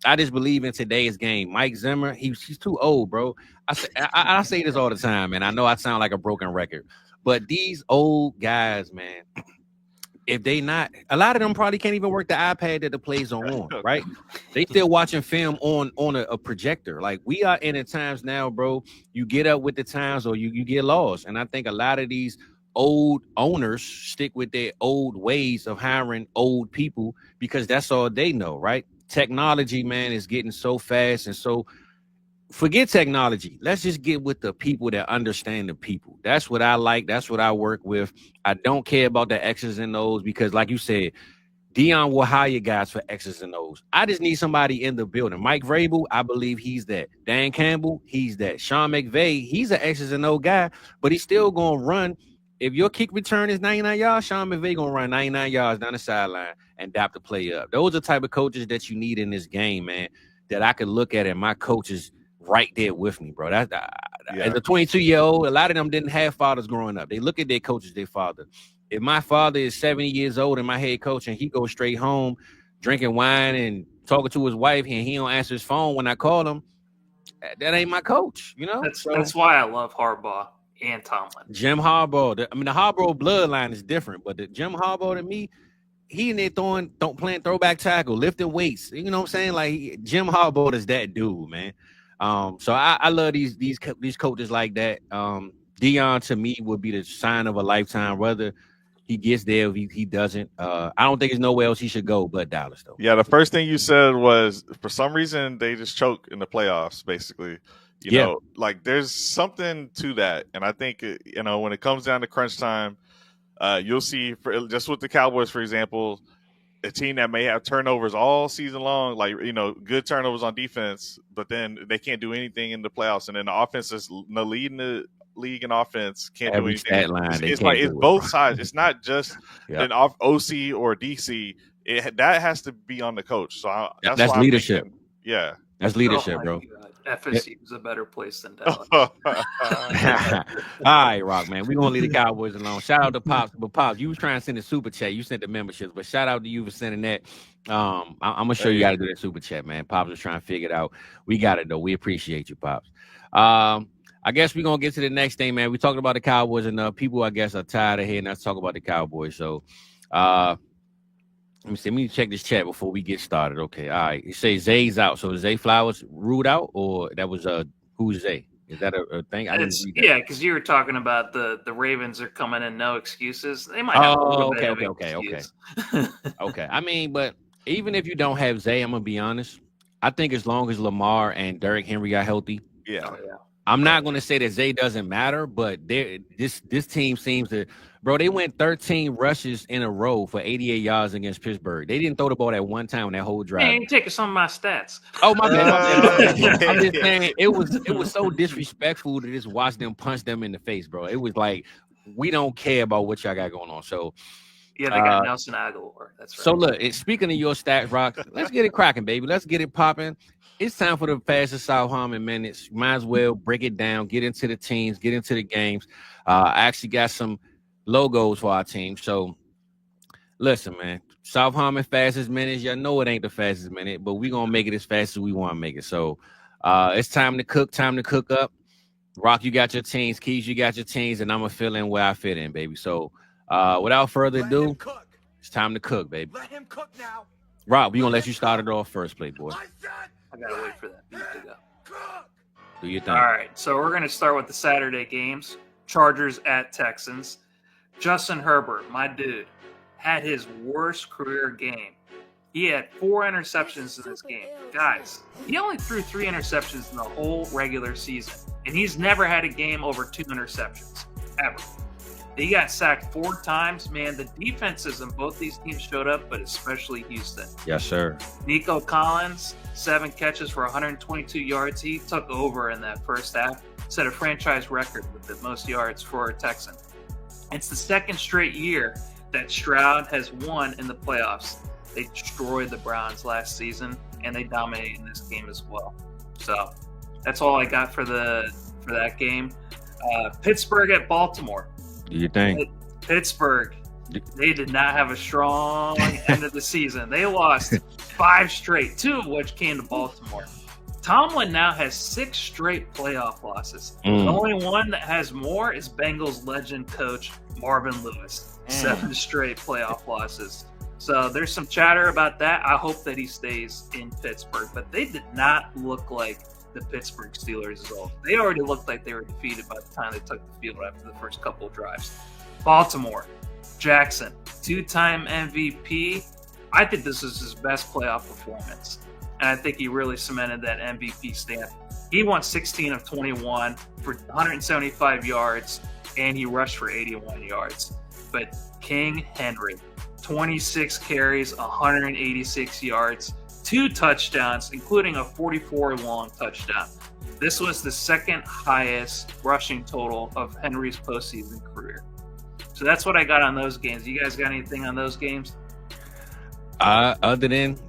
I just believe in today's game. Mike Zimmer, he's too old, bro. I say this all the time, and I know I sound like a broken record, but these old guys, man, if they not, a lot of them probably can't even work the iPad that the plays are on, right? They still watching film on a projector. Like, we are in at times now, bro. You get up with the times or you get lost. And I think a lot of these old owners stick with their old ways of hiring old people because that's all they know, right? Technology, man, is getting so fast, and so forget technology. Let's just get with the people that understand the people. That's what I like. That's what I work with. I don't care about the X's and O's because, like you said, Deion will hire guys for X's and O's. I just need somebody in the building. Mike Vrabel, I believe he's that. Dan Campbell, he's that. Sean McVay, he's an X's and O guy, but he's still going to run. If your kick return is 99 yards, Sean McVay going to run 99 yards down the sideline and dap the play up. Those are the type of coaches that you need in this game, man, that I could look at and my coaches right there with me, bro. As a 22-year-old, a lot of them didn't have fathers growing up. They look at their coach as their father. If my father is 70 years old and my head coach and he goes straight home drinking wine and talking to his wife and he don't answer his phone when I call him, that ain't my coach, That's why I love Harbaugh and Tomlin. Jim Harbaugh. The Harbaugh bloodline is different, but the Jim Harbaugh to me, he in there playing throwback tackle, lifting weights. You know what I'm saying? Like, Jim Harbaugh is that dude, man. So I love these coaches like that. Deion to me would be the sign of a lifetime, whether he gets there or he doesn't. I don't think there's nowhere else he should go but Dallas, though. Yeah, the first thing you said was for some reason they just choke in the playoffs, basically. You know, like there's something to that. And I think, when it comes down to crunch time, you'll see, just with the Cowboys, for example, a team that may have turnovers all season long, like, good turnovers on defense, but then they can't do anything in the playoffs. And then the offense is leading the league in offense, can't do anything. It's both sides. It's not just an OC or DC. That has to be on the coach. So that's leadership. That's leadership, bro. God. FSU is a better place than Dallas. All right, Rock, man. We're going to leave the Cowboys alone. Shout out to Pops. But Pops, you was trying to send a super chat. You sent the memberships, but shout out to you for sending that. I'm going to show you how to do that super chat, man. Pops was trying to figure it out. We got it, though. We appreciate you, Pops. I guess we're going to get to the next thing, man. We talked about the Cowboys, and people, I guess, are tired of hearing us talk about the Cowboys. So, let me check this chat before we get started. Okay, all right. It says Zay's out. So is Zay Flowers ruled out, or that was who's Zay? Is that a thing? I didn't read that. Yeah, because you were talking about the Ravens are coming in, no excuses. They might have okay. Okay. I mean, but even if you don't have Zay, I'm gonna be honest. I think as long as Lamar and Derrick Henry got healthy, I'm not going to say that Zay doesn't matter, but this team seems to, bro, they went 13 rushes in a row for 88 yards against Pittsburgh. They didn't throw the ball at one time in that whole drive. Hey, ain't taking some of my stats. Oh, my bad. I'm just saying, it was so disrespectful to just watch them punch them in the face, bro. It was like, we don't care about what y'all got going on. So, yeah, they got Nelson Aguilar. That's right. So, look, speaking of your stats, Rock, let's get it cracking, baby. Let's get it popping. It's time for the fastest South Harmon minutes. Might as well break it down, get into the teams, get into the games. I actually got some logos for our team. So, listen, man, South Harmon fastest minutes. Y'all know it ain't the fastest minute, but we're going to make it as fast as we want to make it. So, it's time to cook up. Rock, you got your teams. Keys, you got your teams, and I'm going to fill in where I fit in, baby. So, without further ado, it's time to cook, baby. Let him cook now. Rob, we're going to let you start it off first, Playboy. I got to wait for that beat to go. Do your thing. All right, so we're going to start with the Saturday games. Chargers at Texans. Justin Herbert, my dude, had his worst career game. He had 4 interceptions in this game. Guys, he only threw 3 interceptions in the whole regular season, and he's never had a game over 2 interceptions, ever. He got sacked 4 times. Man, the defenses in both these teams showed up, but especially Houston. Yes, sir. Nico Collins, 7 catches for 122 yards. He took over in that first half, set a franchise record with the most yards for a Texan. It's the second straight year that Stroud has won in the playoffs. They destroyed the Browns last season, and they dominated in this game as well. So that's all I got for that game. Pittsburgh at Baltimore. Do you think? Pittsburgh, they did not have a strong end of the season. They lost 5 straight, 2 of which came to Baltimore. Tomlin now has 6 straight playoff losses. The only one that has more is Bengals legend coach Marvin Lewis. 7 straight playoff losses. So there's some chatter about that. I hope that he stays in Pittsburgh. But they did not look like the Pittsburgh Steelers at all. They already looked like they were defeated by the time they took the field after the first couple of drives. Baltimore, Jackson, 2-time MVP. I think this is his best playoff performance. And I think he really cemented that MVP stamp. He won 16 of 21 for 175 yards, and he rushed for 81 yards. But King Henry, 26 carries, 186 yards, 2 touchdowns, including a 44-long touchdown. This was the second highest rushing total of Henry's postseason career. So that's what I got on those games. You guys got anything on those games? Other than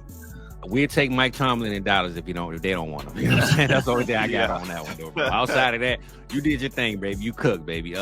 we'll take Mike Tomlin in dollars if they don't want him. You know what I'm saying? That's the only thing I got on that one, though, bro. Outside of that, you did your thing, baby. You cooked, baby.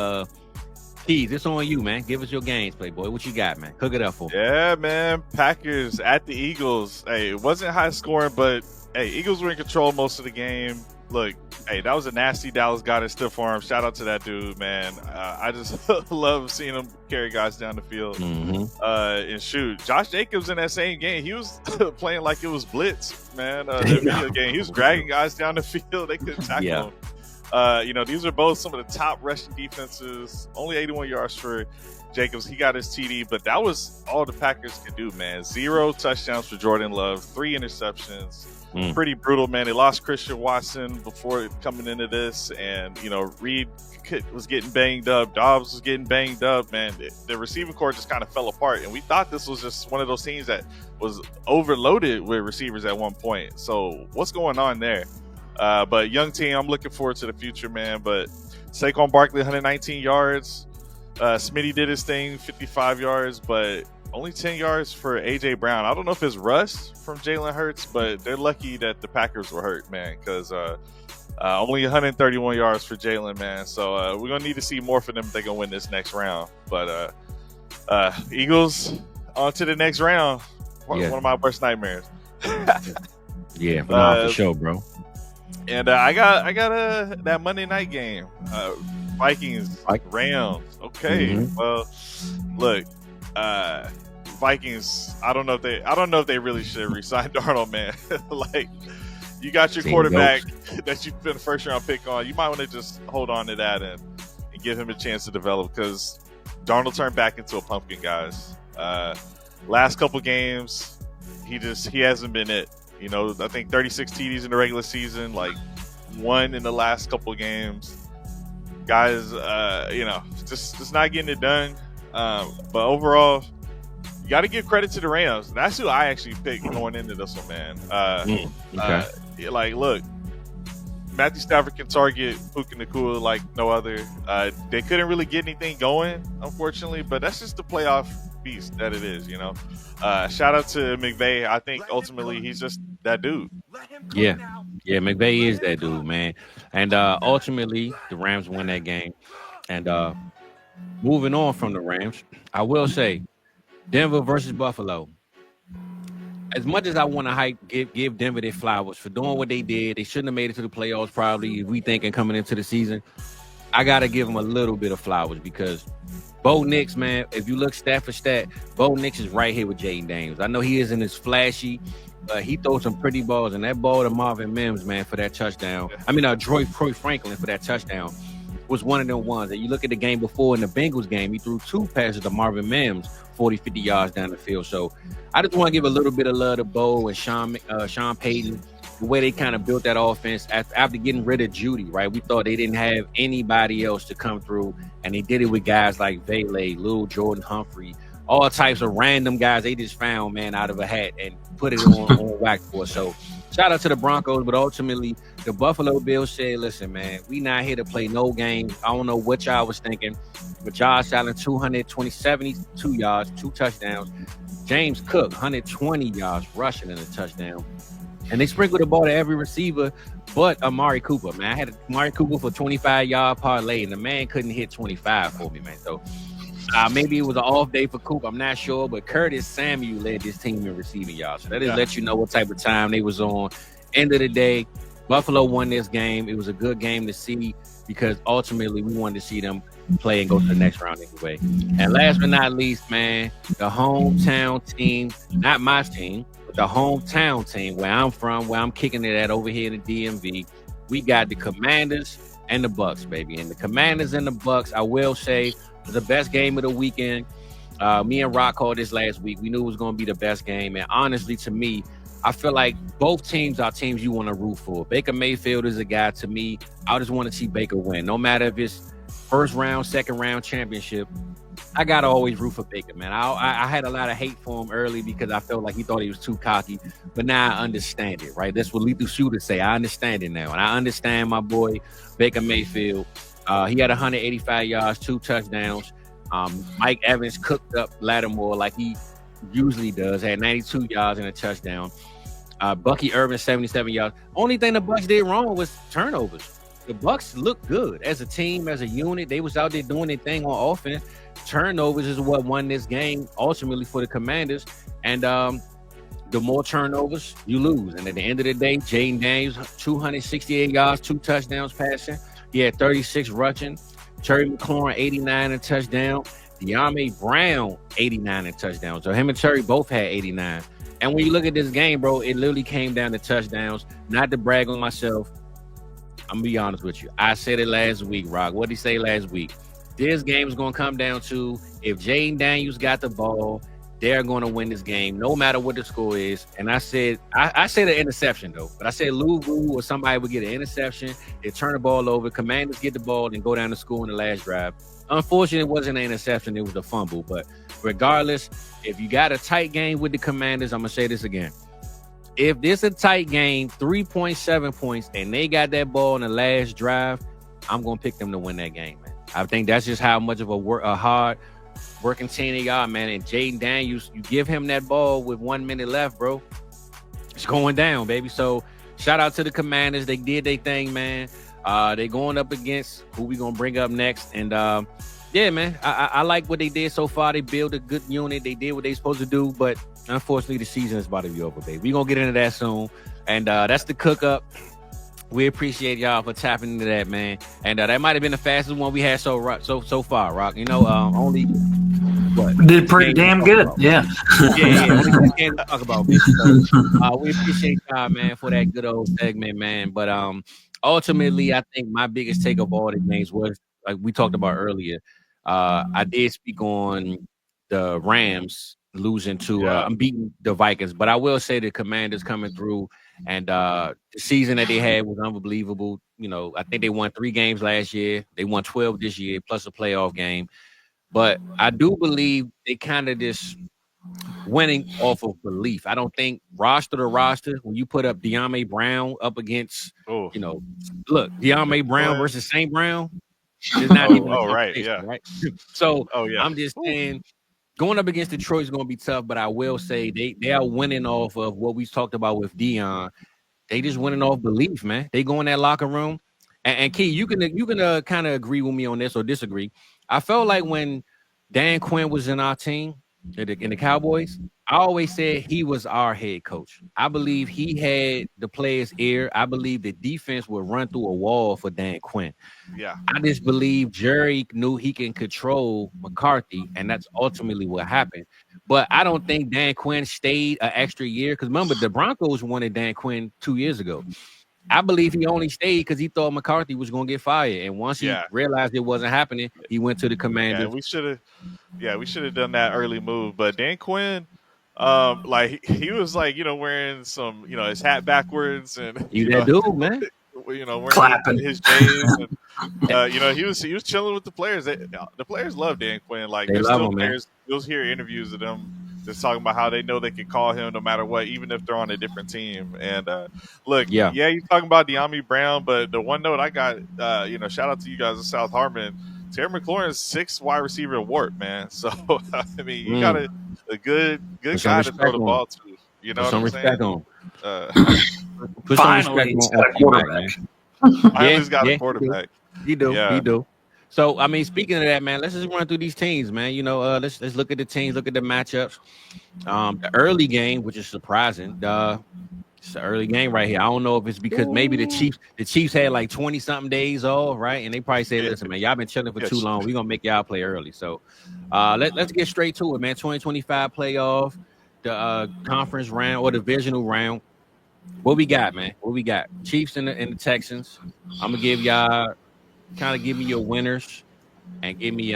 Keys, it's on you, man. Give us your games, Playboy. What you got, man? Cook it up for me. Yeah, man. Packers at the Eagles. Hey, it wasn't high scoring, but hey, Eagles were in control most of the game. Look, hey, that was a nasty Dallas guy that stood for him. Shout out to that dude, man. I just love seeing him carry guys down the field and shoot. Josh Jacobs in that same game, he was playing like it was blitz, man. The video game, he was dragging guys down the field. They couldn't tackle him. These are both some of the top rushing defenses. Only 81 yards for Jacobs. He got his TD, but that was all the Packers could do, man. 0 touchdowns for Jordan Love, 3 interceptions. Pretty brutal, man. They lost Christian Watson before coming into this, and Reed was getting banged up. Dobbs was getting banged up, man. The receiving core just kind of fell apart, and we thought this was just one of those teams that was overloaded with receivers at one point. So what's going on there? But young team, I'm looking forward to the future, man. But Saquon Barkley, 119 yards. Smitty did his thing, 55 yards, but only 10 yards for A.J. Brown. I don't know if it's rust from Jalen Hurts, but they're lucky that the Packers were hurt, man, because only 131 yards for Jalen, man. So we're going to need to see more for them if they're going to win this next round. But Eagles, on to the next round. One of my worst nightmares. Yeah, for sure, bro. And I got that Monday night game. Vikings, Rams. Okay. Well, look, Vikings, I don't know if they really should re-sign Darnold, man. Like, you got your quarterback that you've been a first round pick on. You might want to just hold on to that and give him a chance to develop, because Darnold turned back into a pumpkin, guys. Last couple games, he hasn't been it. I think 36 TDs in the regular season, like 1 in the last couple games. Guys, just not getting it done. But overall, you got to give credit to the Rams. That's who I actually picked going into this one, man. Look, Matthew Stafford can target Puka Nacua like no other. They couldn't really get anything going, unfortunately, but that's just the playoff beast that it is, Shout out to McVay. I think ultimately he's just that dude. Yeah, McVay is that dude, man. And ultimately, the Rams won that game. And moving on from the Rams, I will say, Denver versus Buffalo. As much as I want to give Denver their flowers for doing what they did, they shouldn't have made it to the playoffs probably, if we thinking coming into the season. I got to give them a little bit of flowers, because Bo Nix, man, if you look stat for stat, Bo Nix is right here with Jaden Daniels. I know he isn't as flashy, but he throws some pretty balls, and that ball to Marvin Mims, man, for that touchdown. Troy Franklin for that touchdown was one of them ones. And you look at the game before in the Bengals game, he threw 2 passes to Marvin Mims, 40, 50 yards down the field. So I just want to give a little bit of love to Bo and Sean Payton the way they kind of built that offense after getting rid of Judy, right? We thought they didn't have anybody else to come through, and they did it with guys like Vele, Lil Jordan Humphrey, all types of random guys they just found, man, out of a hat and put it on whack for us. So shout out to the Broncos, but ultimately the Buffalo Bills said, listen, man, we not here to play no game. I don't know what y'all was thinking, but Josh Allen, 72 yards, 2 touchdowns. James Cook, 120 yards rushing and a touchdown. And they sprinkled the ball to every receiver but Amari Cooper, man. I had Amari Cooper for 25-yard parlay, and the man couldn't hit 25 for me, man. So maybe it was an off day for Cooper. I'm not sure, but Curtis Samuel led this team in receiving yards. So that just lets you know what type of time they was on. End of the day, Buffalo won this game. It was a good game to see because ultimately we wanted to see them play and go to the next round anyway. And last but not least, man, the hometown team, not my team, but the hometown team where I'm from, where I'm kicking it at over here in the DMV. We got the Commanders and the Bucks, baby. And the Commanders and the Bucks, I will say, was the best game of the weekend. Me and Rock called this last week. We knew it was going to be the best game. And honestly, to me, I feel like both teams are teams you want to root for. Baker Mayfield is a guy, to me, I just want to see Baker win. No matter if it's first round, second round championship, I got to always root for Baker, man. I had a lot of hate for him early because I felt like he thought he was too cocky. But now I understand it, right? That's what lethal shooters say. I understand it now. And I understand my boy, Baker Mayfield. He had 185 yards, 2 touchdowns. Mike Evans cooked up Lattimore like he usually does, had 92 yards and a touchdown. Bucky Irvin, 77 yards. Only thing the Bucks did wrong was turnovers. The Bucks looked good as a team, as a unit. They was out there doing their thing on offense. Turnovers is what won this game ultimately for the Commanders. And the more turnovers, you lose. And at the end of the day, Jaden Daniels, 268 yards, 2 touchdowns passing. He had 36 rushing. Terry McLaurin, 89 and a touchdown. De'Ami Brown, 89 and touchdowns. So him and Terry both had 89. And when you look at this game, bro, it literally came down to touchdowns. Not to brag on myself, I'm going to be honest with you. I said it last week, Rock. What did he say last week? This game is going to come down to if Jaden Daniels got the ball, they're going to win this game, no matter what the score is. And I said an interception, though. But I said Lou or somebody would get an interception. They turn the ball over. Commanders get the ball and go down to score in the last drive. Unfortunately, it wasn't an interception. It was a fumble. But regardless, if you got a tight game with the Commanders, I'm going to say this again. If this a tight game, 3.7 points, and they got that ball in the last drive, I'm going to pick them to win that game, man. I think that's just how much of a hard working team they are, man. And Jaden Daniels, you give him that ball with 1 minute left, bro, it's going down, baby. So shout out to the Commanders. They did their thing, man. They going up against who we going to bring up next. And yeah, man, I like what they did so far. They built a good unit. They did what they supposed to do. But unfortunately, the season is about to be over, baby. We're going to get into that soon. And that's the Cookup. We appreciate y'all for tapping into that, man. And that might have been the fastest one we had so far, Rock. You know, only what did pretty damn good. Yeah. Only game to talk about, baby. So, we appreciate y'all, man, for that good old segment, man. But ultimately, I think my biggest take of all the games was, like we talked about earlier, I did speak on the Rams losing to I'm beating the Vikings, but I will say the Commanders coming through, and the season that they had was unbelievable. You know, I think they won 3 games last year. They won 12 this year, plus a playoff game. But I do believe they kind of just winning off of belief. I don't think roster to roster, when you put up De'Ami Brown up against, you know, look, De'Ami Brown versus St. Brown, it's not even right? So I'm just saying, going up against Detroit is going to be tough, but I will say they are winning off of what we talked about with Dion. They just winning off belief, man. They go in that locker room, and Key, you can kind of agree with me on this or disagree. I felt like when Dan Quinn was in our team, in the Cowboys, I always said he was our head coach. I believe he had the players' ear. I believe the defense would run through a wall for Dan Quinn. Yeah, I just believe Jerry knew he can control McCarthy, and that's ultimately what happened. But I don't think Dan Quinn stayed an extra year, because remember, the Broncos wanted Dan Quinn 2 years ago. I believe he only stayed because he thought McCarthy was going to get fired, and once he realized it wasn't happening, he went to the Commanders. We should have done that early move. But Dan Quinn, Like he was like, wearing some, his hat backwards and You that dude, man. wearing Clapping. his J's and he was chilling with the players. The players love Dan Quinn. Like They there's love still him, man. players. You'll hear interviews of them just talking about how they know they can call him no matter what, even if they're on a different team. And look, Yeah. you're talking about De'Ami Brown, but the one note I got, shout out to you guys at South Harmon. Terry McLaurin's 6th wide receiver award, man. So I mean, you got a good guy to throw the ball to. You know Put some what I'm respect saying? on. Put some Finally, respect he's on got a Off your back, quarterback. man. Finally, he's got a quarterback. He do. Yeah. He do. So I mean, speaking of that, man, let's just run through these teams, man. Let's look at the teams, look at the matchups. The early game, which is surprising. It's the early game right here. I don't know if it's because maybe the Chiefs had like 20-something days off, right? And they probably say, listen, man, y'all been chilling for too long. We're gonna make y'all play early. So let's get straight to it, man. 2025 playoff, the conference round or divisional round. What we got, man? What we got? Chiefs and the Texans. I'm gonna give y'all give me your winners and give me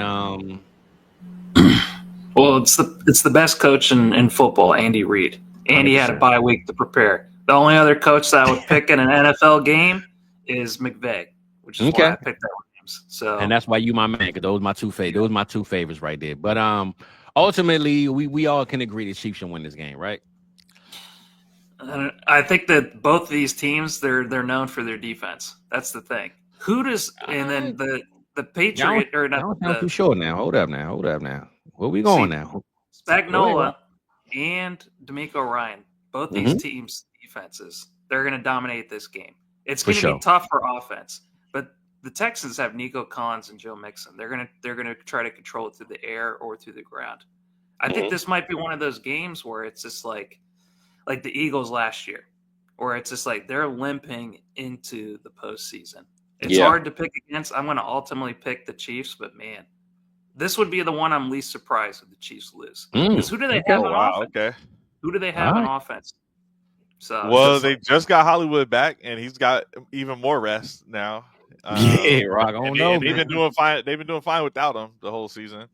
Well, it's the best coach in football, Andy Reid. Andy 100%. Had a bye week to prepare. The only other coach that I would pick in an NFL game is McVay, which is why I picked that Williams. So, and that's why you my man, because those my two favorites. Those my two favorites right there. But ultimately, we all can agree the Chiefs should win this game, right? I think that both of these teams they're known for their defense. That's the thing. Who does and then the Patriot or not? I don't too sure now. Hold up now. Where we going now? Spagnuolo and D'Amico Ryan, both these teams' defenses, they're going to dominate this game. It's going to be tough for offense, but the Texans have Nico Collins and Joe Mixon. They're going to try to control it through the air or through the ground. I think this might be one of those games where it's just like the Eagles last year, where it's just like they're limping into the postseason. It's hard to pick against. I'm going to ultimately pick the Chiefs, but man, this would be the one I'm least surprised if the Chiefs lose. Because who do they have on offense? Okay. Who do they have on offense? So they just got Hollywood back, and he's got even more rest now. Rock. I don't know. They've been doing fine. They've been doing fine without him the whole season.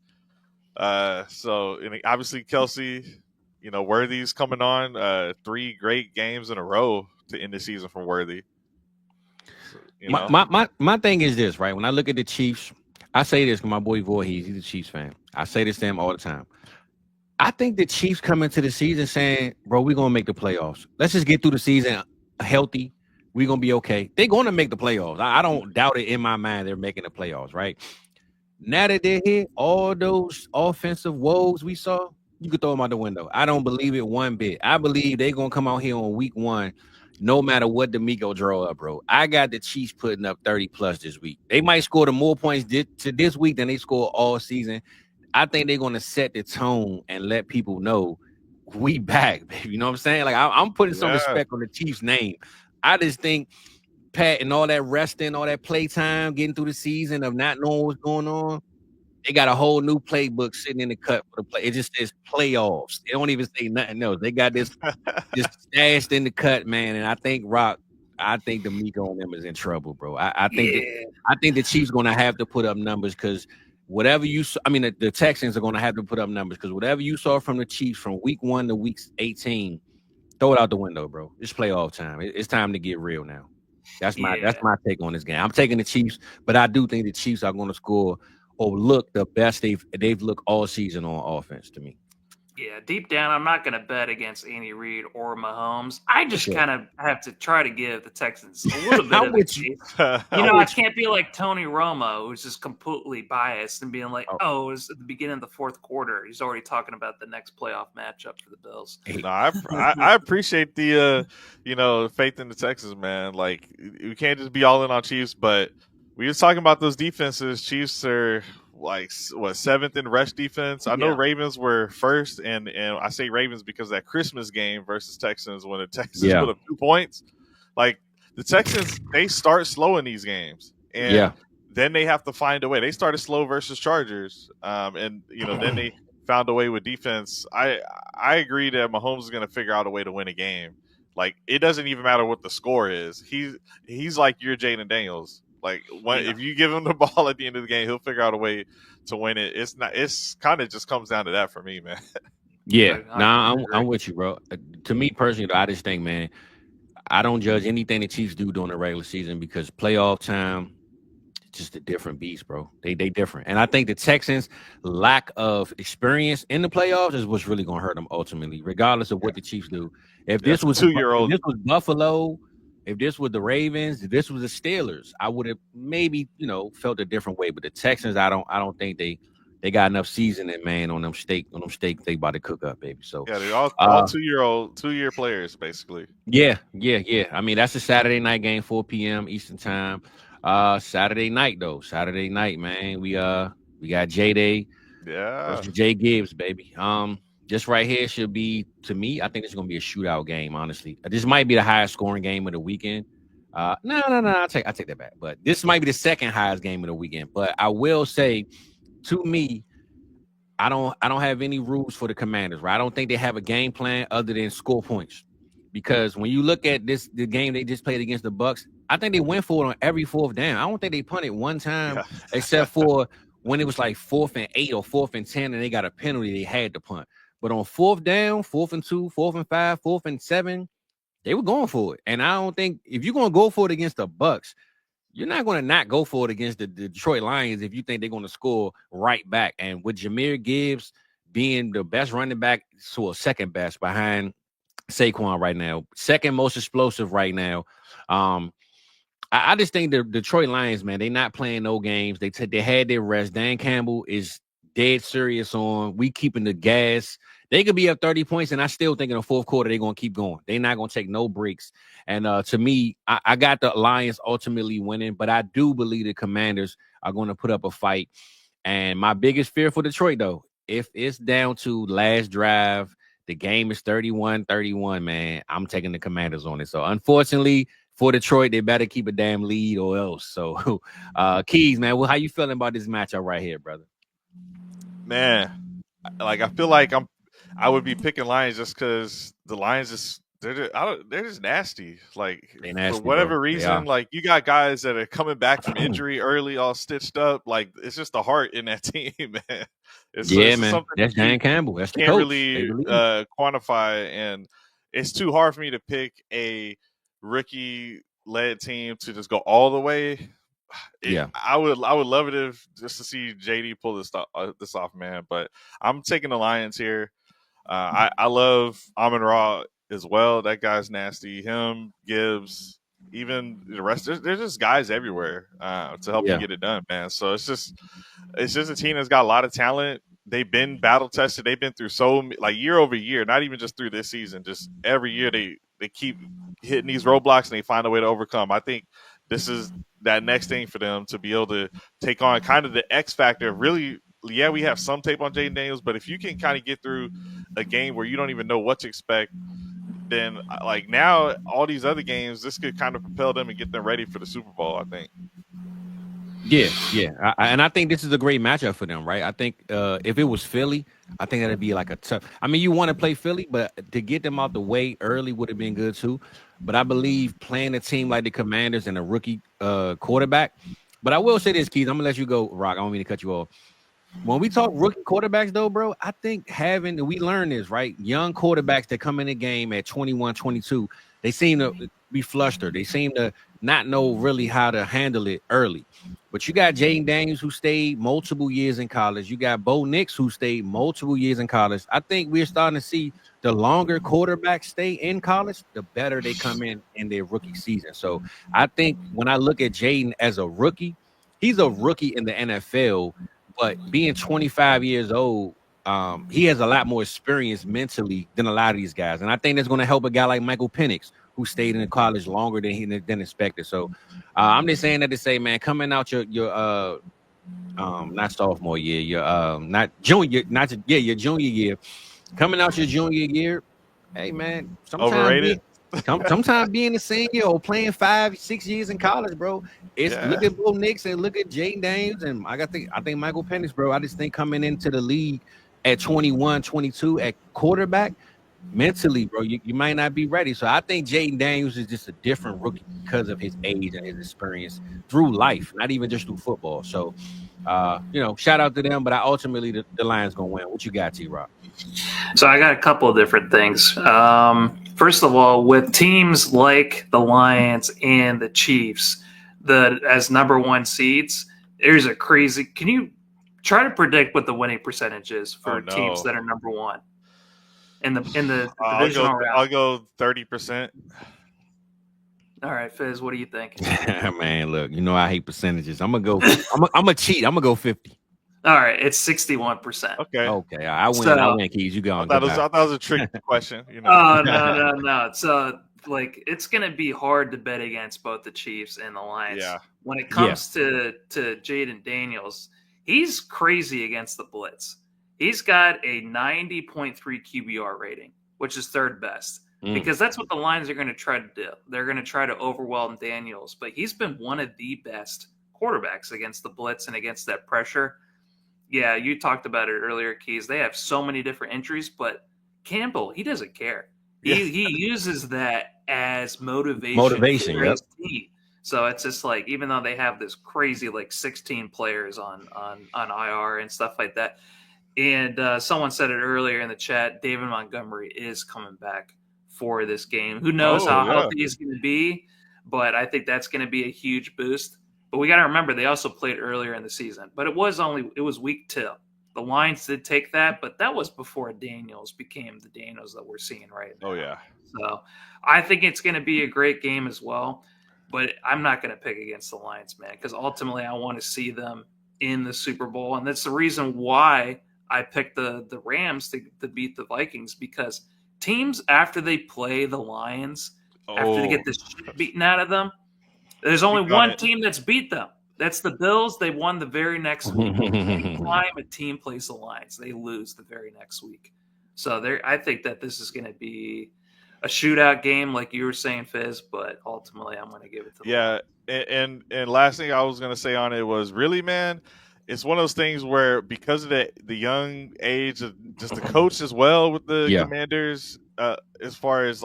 So and obviously Kelsey, Worthy's coming on. 3 great games in a row to end the season for Worthy. My thing is this, right? When I look at the Chiefs, I say this because my boy Voorhees, he's a Chiefs fan. I say this to him all the time. I think the Chiefs come into the season saying, bro, we're going to make the playoffs. Let's just get through the season healthy. We're going to be okay. They're going to make the playoffs. I don't doubt it in my mind they're making the playoffs, right? Now that they're here, all those offensive woes we saw, you could throw them out the window. I don't believe it one bit. I believe they're going to come out here on week 1 no matter what D'Amico draw up, bro. I got the Chiefs putting up 30+ this week. They might score the more points to this week than they score all season. I think they're going to set the tone and let people know we back, baby. You know what I'm saying? Like, I'm putting some respect on the Chiefs' name. I just think Pat and all that resting, all that playtime, getting through the season of not knowing what's going on, they got a whole new playbook sitting in the cut for the play. It just is playoffs. They don't even say nothing else. They got this stashed in the cut, man. And I think D'Amico and them is in trouble, bro. I think the Chiefs going to have to put up numbers because whatever the Texans are going to have to put up numbers because whatever you saw from the Chiefs from week 1 to week 18, throw it out the window, bro. It's playoff time. It's time to get real now. That's my take on this game. I'm taking the Chiefs, but I do think the Chiefs are going to score or look the best they've looked all season on offense to me. Yeah, deep down, I'm not going to bet against Andy Reid or Mahomes. I just kind of have to try to give the Texans a little bit of a chance. I can't be like Tony Romo, who's just completely biased and being like, it's at the beginning of the 4th quarter. He's already talking about the next playoff matchup for the Bills. No, I appreciate the faith in the Texans, man. Like, we can't just be all in on Chiefs, but we were talking about those defenses. Chiefs are like 7th in rush defense. I know Ravens were 1st, and I say Ravens because that Christmas game versus Texans when the Texans put up 2 points. Like the Texans, they start slow in these games, and then they have to find a way. They started slow versus Chargers, and then they found a way with defense. I agree that Mahomes is going to figure out a way to win a game. Like it doesn't even matter what the score is. He's like your Jaden Daniels. Like if you give him the ball at the end of the game, he'll figure out a way to win it. It's kind of just comes down to that for me, man. Yeah, I nah, agree. I'm with you, bro. To me personally, though, I just think, man, I don't judge anything the Chiefs do during the regular season because playoff time, just a different beast, bro. They different, and I think the Texans' lack of experience in the playoffs is what's really gonna hurt them ultimately, regardless of what the Chiefs do. If Yeah, this it's a was if 2-year-old. this was Buffalo, if this was the Ravens, if this was the Steelers, I would have maybe felt a different way. But the Texans, I don't think they got enough seasoning, man, on them steaks they about to cook up, baby. So, Yeah, they're all uh, 2-year players basically. yeah. I mean, that's a Saturday night game, 4 p.m. Eastern time. Saturday night though. Saturday night, man. We got J Day Yeah. versus Jay Gibbs, baby. This right here should be, to me, I think it's gonna be a shootout game, honestly. This might be the highest scoring game of the weekend. No, I take that back. But this might be the second highest game of the weekend. But I will say, to me, I don't have any rules for the Commanders, right? I don't think they have a game plan other than score points. Because when you look at the game they just played against the Bucks, I think they went for it on every fourth down. I don't think they punted one time, except for when it was like 4th and 8 or 4th and 10, and they got a penalty, they had to punt. But on 4th down, 4th and 2, 4th and 5, 4th and 7, they were going for it. And I don't think if you're gonna go for it against the Bucks, you're not going to not go for it against the Detroit Lions if you think they're going to score right back. And with Jahmyr Gibbs being the best running back, so second best behind Saquon right now, second most explosive right now. I just think the Detroit Lions, man, they not playing no games. They had their rest. Dan Campbell is dead serious on we keeping the gas. They could be up 30 points, and I still think in the fourth quarter they're going to keep going. They're not going to take no breaks. And to me, I got the Lions ultimately winning, but I do believe the Commanders are going to put up a fight. And my biggest fear for Detroit, though, if it's down to last drive, the game is 31-31, man, I'm taking the Commanders on it. So, unfortunately, for Detroit, they better keep a damn lead or else. So, Keys, man, well, how you feeling about this matchup right here, brother? Man, like I feel like I would be picking Lions just because the Lions they're just nasty. Like Nasty, for whatever bro. reason, like you got guys that are coming back from injury early, all stitched up. Like it's just the heart in that team, man. It's man. something That's Dan Campbell. That's the can't coach. really quantify, and it's too hard for me to pick a rookie-led team to just go all the way. I would love it if just to see JD pull this off, man. But I'm taking the Lions here. I love Amon-Ra as well. That guy's nasty. Him, Gibbs, even the rest. There's just guys everywhere to help you get it done, man. So it's just a team that's got a lot of talent. They've been battle tested. They've been through year over year, not even just through this season. Just every year they keep hitting these roadblocks and they find a way to overcome. I think this is that next thing for them to be able to take on kind of the X factor. Really, yeah, we have some tape on Jaden Daniels, but if you can kind of get through a game where you don't even know what to expect, then like now all these other games, this could kind of propel them and get them ready for the Super Bowl, I think. Yeah. And I think this is a great matchup for them, right? I think if it was Philly, I think that'd be like a tough. I mean, you want to play Philly, but to get them out the way early would have been good too. But I believe playing a team like the Commanders and a rookie quarterback. But I will say this, Keith, I'm gonna let you go, Rock. I don't mean to cut you off. When we talk rookie quarterbacks, though, bro, I think we learn this, right? Young quarterbacks that come in the game at 21, 22, they seem to be flustered. They seem to not know really how to handle it early. But you got Jaden Daniels, who stayed multiple years in college. You got Bo Nix, who stayed multiple years in college. I think we're starting to see the longer quarterbacks stay in college, the better they come in their rookie season. So I think when I look at Jaden as a rookie, he's a rookie in the NFL. But being 25 years old, he has a lot more experience mentally than a lot of these guys. And I think that's going to help a guy like Michael Penix, who stayed in college longer than expected. So I'm just saying that to say, man, coming out your not sophomore year, your junior year, coming out your junior year, hey, man, Overrated. Sometimes being a senior or playing 5-6 years in college, bro, look at Bo Nix and look at Jaden Daniels and I think Michael Penix, bro. I just think coming into the league at 21, 22 at quarterback, mentally, bro, you might not be ready. So I think Jaden Daniels is just a different rookie because of his age and his experience through life, not even just through football. So shout out to them. But ultimately the Lions gonna win. What you got, T-Rock? So I got a couple of different things. First of all, with teams like the Lions and the Chiefs, as number one seeds, there's a crazy. Can you try to predict what the winning percentage is for teams that are number one in the divisional round? I'll go 30%. All right, Fizz, what do you think? Man, look, I hate percentages. I'm gonna cheat. I'm gonna go 50. All right, it's 61%. Okay. I win. I win, Keys. You go. I thought it was a trick question. Oh no. So it's gonna be hard to bet against both the Chiefs and the Lions. Yeah. When it comes to Jaden Daniels, he's crazy against the blitz. He's got a 90.3 QBR rating, which is third best. Because that's what the Lions are going to try to do. They're going to try to overwhelm Daniels, but he's been one of the best quarterbacks against the blitz and against that pressure. Yeah, you talked about it earlier, Keys. They have so many different injuries, but Campbell, he doesn't care. He uses that as motivation for his team. So it's just like, even though they have this crazy 16 players on IR and stuff like that, and someone said it earlier in the chat, David Montgomery is coming back for this game. Who knows how healthy he's going to be, but I think that's going to be a huge boost. But we got to remember, they also played earlier in the season, but it was week 2. The Lions did take that, but that was before Daniels became the Daniels that we're seeing right now. Oh yeah. So I think it's going to be a great game as well, but I'm not going to pick against the Lions, man, because ultimately I want to see them in the Super Bowl. And that's the reason why I picked the Rams to beat the Vikings, because teams, after they play the Lions, after they get the shit beaten out of them, there's only one team that's beat them. That's the Bills. They won the very next week. Anytime a team plays the Lions, they lose the very next week. So I think that this is going to be a shootout game, like you were saying, Fizz, but ultimately I'm going to give it to them. Yeah, and last thing I was going to say on it was, really, man, it's one of those things where, because of the young age of just the coach as well with the Commanders, as far as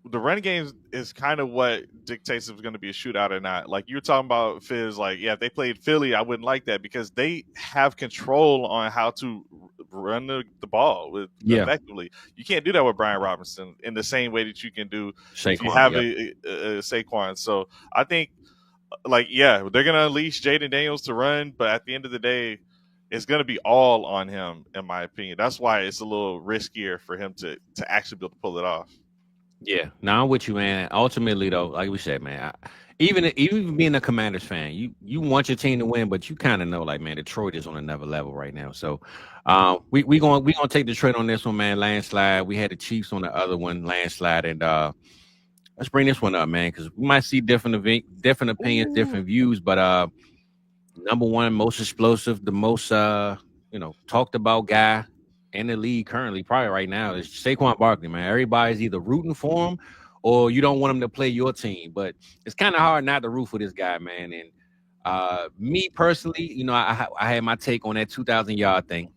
the run game is kind of what dictates if it's going to be a shootout or not. Like you were talking about, Fizz, if they played Philly, I wouldn't like that, because they have control on how to run the ball effectively. You can't do that with Brian Robinson in the same way that you can do Saquon, if you have a Saquon. So I think, they're going to unleash Jaden Daniels to run, but at the end of the day, it's going to be all on him, in my opinion. That's why it's a little riskier for him to actually be able to pull it off. Yeah, no, I'm with you, man. Ultimately, though, like we said, man, even being a Commanders fan, you want your team to win, but you kind of know, man, Detroit is on another level right now. So, we gonna take Detroit on this one, man. Landslide. We had the Chiefs on the other one, landslide, and let's bring this one up, man, because we might see different opinions, different views, but number one, most explosive, the most talked about guy in the league currently, probably right now, is Saquon Barkley, man. Everybody's either rooting for him or you don't want him to play your team. But it's kind of hard not to root for this guy, man. And me personally, I had my take on that 2,000-yard thing.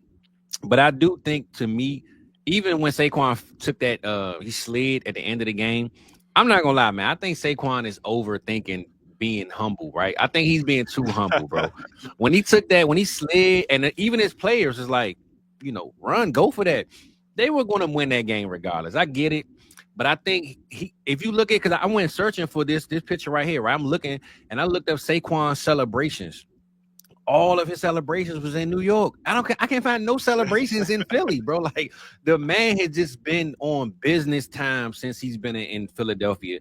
But I do think, to me, even when Saquon took that, he slid at the end of the game, I'm not going to lie, man. I think Saquon is overthinking being humble, right? I think he's being too humble, bro. When he took that, when he slid, and even his players is like, run, go for that. They were going to win that game regardless. I get it. But I think if you look at, because I went searching for this picture right here, right? I'm looking, and I looked up Saquon's celebrations. All of his celebrations was in New York. I can't find no celebrations in Philly, bro. Like, the man has just been on business time since he's been in Philadelphia.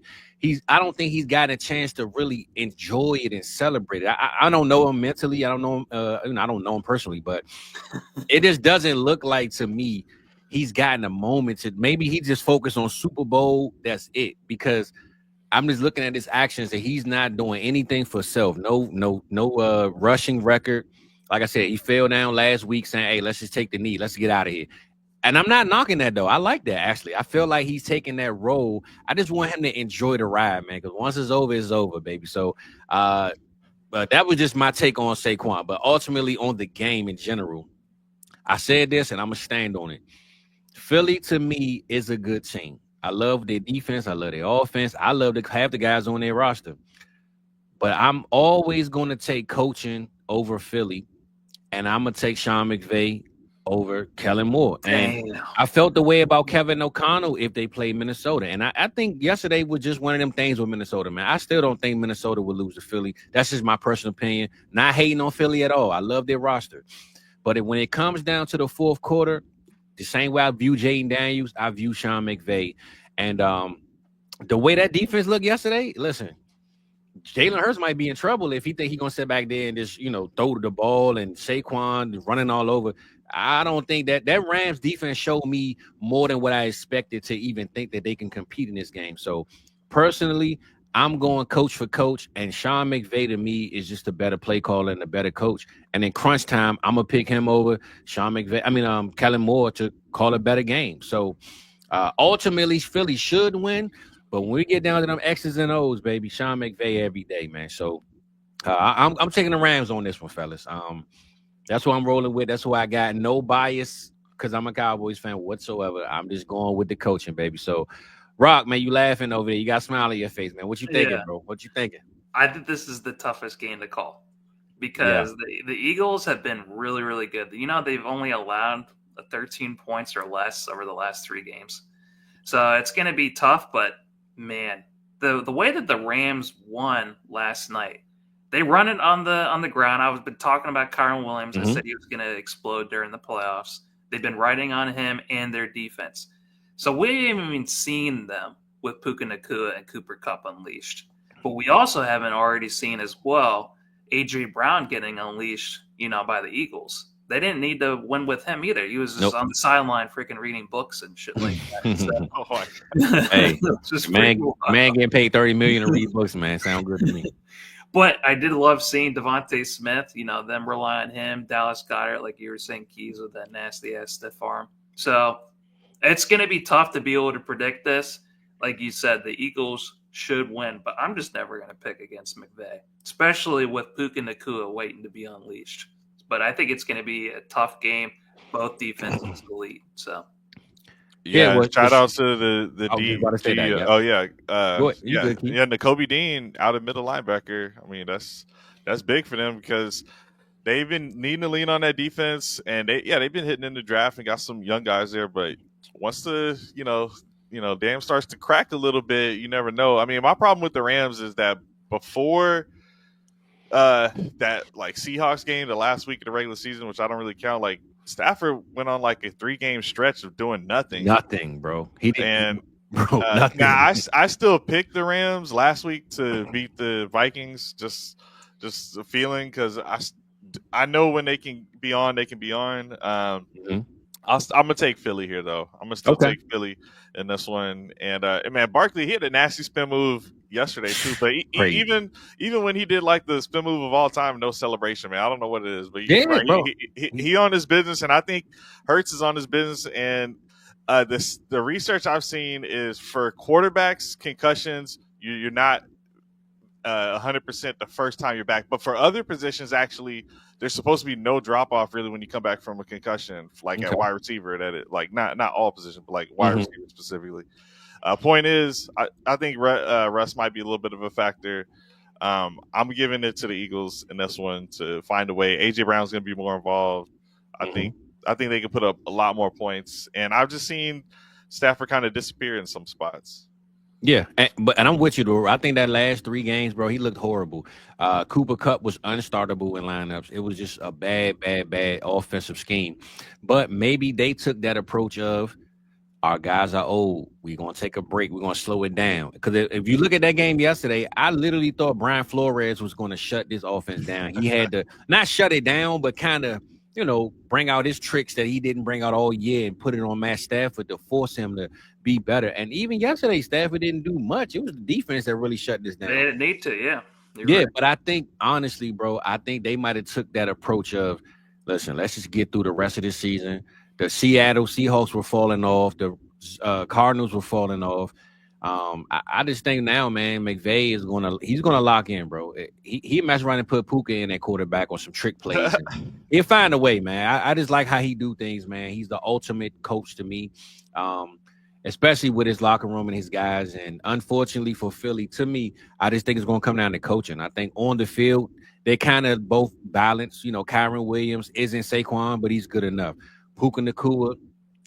I don't think he's gotten a chance to really enjoy it and celebrate it. I don't know him mentally. I don't know him. I don't know him personally, but it just doesn't look like, to me, he's gotten a moment to. Maybe he just focused on Super Bowl. That's it. Because I'm just looking at his actions and he's not doing anything for self. No rushing record. Like I said, he fell down last week saying, "Hey, let's just take the knee. Let's get out of here." And I'm not knocking that, though. I like that, actually. I feel like he's taking that role. I just want him to enjoy the ride, man, because once it's over, baby. So, but that was just my take on Saquon. But ultimately, on the game in general, I said this, and I'm going to stand on it. Philly, to me, is a good team. I love their defense. I love their offense. I love to have the guys on their roster. But I'm always going to take coaching over Philly, and I'm gonna take Sean McVay over Kellen Moore. And Damn. I felt the way about Kevin O'Connell if they played Minnesota. And I think yesterday was just one of them things with Minnesota, man. I still don't think Minnesota will lose to Philly. That's just my personal opinion. Not hating on Philly at all. I love their roster. But when it comes down to the fourth quarter, the same way I view Jaden Daniels, I view Sean McVay. And the way that defense looked yesterday, listen, Jalen Hurts might be in trouble if he think he's gonna sit back there and just, throw the ball and Saquon running all over. I don't think that Rams defense showed me more than what I expected to even think that they can compete in this game. So personally, I'm going coach for coach, and Sean McVay to me is just a better play caller and a better coach. And in crunch time, I'm gonna pick him over Kellen Moore to call a better game. So ultimately, Philly should win. But when we get down to them X's and O's, baby, Sean McVay every day, man. So I'm taking the Rams on this one, fellas. That's what I'm rolling with. That's why I got no bias because I'm a Cowboys fan whatsoever. I'm just going with the coaching, baby. So, Rock, man, you laughing over there. You got a smile on your face, man. What you thinking, bro? What you thinking? I think this is the toughest game to call because the Eagles have been really, really good. They've only allowed 13 points or less over the last 3 games. So it's going to be tough, but man, the way that the Rams won last night, they run it on the ground. I've been talking about Kyron Williams. I said he was going to explode during the playoffs. They've been riding on him and their defense. So we haven't even seen them with Puka Nacua and Cooper Kupp unleashed. But we also haven't already seen as well A.J. Brown getting unleashed, by the Eagles. They didn't need to win with him either. He was just on the sideline freaking reading books and shit like that. So, hey, just man cool. getting paid $30 million to read books, man. Sound good to me. But I did love seeing Devontae Smith, them rely on him, Dallas Goedert, like you were saying, Keys with that nasty-ass stiff arm. So it's going to be tough to be able to predict this. Like you said, the Eagles should win, but I'm just never going to pick against McVay, especially with Puka Nacua waiting to be unleashed. But I think it's going to be a tough game. Both defenses elite. So, shout out to the D. Nakobe Dean out of middle linebacker. I mean, that's big for them because they've been needing to lean on that defense, and they've been hitting in the draft and got some young guys there. But once the dam starts to crack a little bit, you never know. I mean, my problem with the Rams is that before that Seahawks game, the last week of the regular season, which I don't really count, Stafford went on a 3-game stretch of doing nothing. Nothing, bro. He didn't. Nothing. Now I still picked the Rams last week to beat the Vikings. Just a feeling because I know when they can be on, they can be on. I'm gonna take Philly here though. I'm gonna still take Philly in this one. And man, Barkley, he had a nasty spin move yesterday too. But even when he did the spin move of all time, no celebration, man. I don't know what it is, but he on his business, and I think Hurts is on his business. And the research I've seen is for quarterbacks, concussions, you're not 100% the first time you're back. But for other positions, actually, there's supposed to be no drop off really when you come back from a concussion, at wide receiver. Not all positions, but wide receiver specifically. Point is, I think Russ might be a little bit of a factor. I'm giving it to the Eagles in this one to find a way. AJ Brown's going to be more involved. I think they can put up a lot more points. And I've just seen Stafford kind of disappear in some spots. Yeah, and I'm with you, though. I think that last 3 games, bro, he looked horrible. Cooper Kupp was unstartable in lineups. It was just a bad offensive scheme. But maybe they took that approach of, our guys are old. We're going to take a break. We're going to slow it down. Because if you look at that game yesterday, I literally thought Brian Flores was going to shut this offense down. He had to not shut it down, but kind of, bring out his tricks that he didn't bring out all year and put it on Matt Stafford to force him to be better. And even yesterday, Stafford didn't do much. It was the defense that really shut this down. They didn't need to, yeah. Right. But I think, honestly, bro, they might have took that approach of, listen, let's just get through the rest of this season. The Seattle Seahawks were falling off. The Cardinals were falling off. I just think now, man, McVay is gonna lock in, bro. He mess around and put Puka in that quarterback on some trick plays. He'll find a way, man. I just like how he do things, man. He's the ultimate coach to me, especially with his locker room and his guys. And unfortunately for Philly, to me, I just think it's gonna come down to coaching. I think on the field They kind of both balance. You know, Kyron Williams isn't Saquon, but he's good enough. Puka Nacua,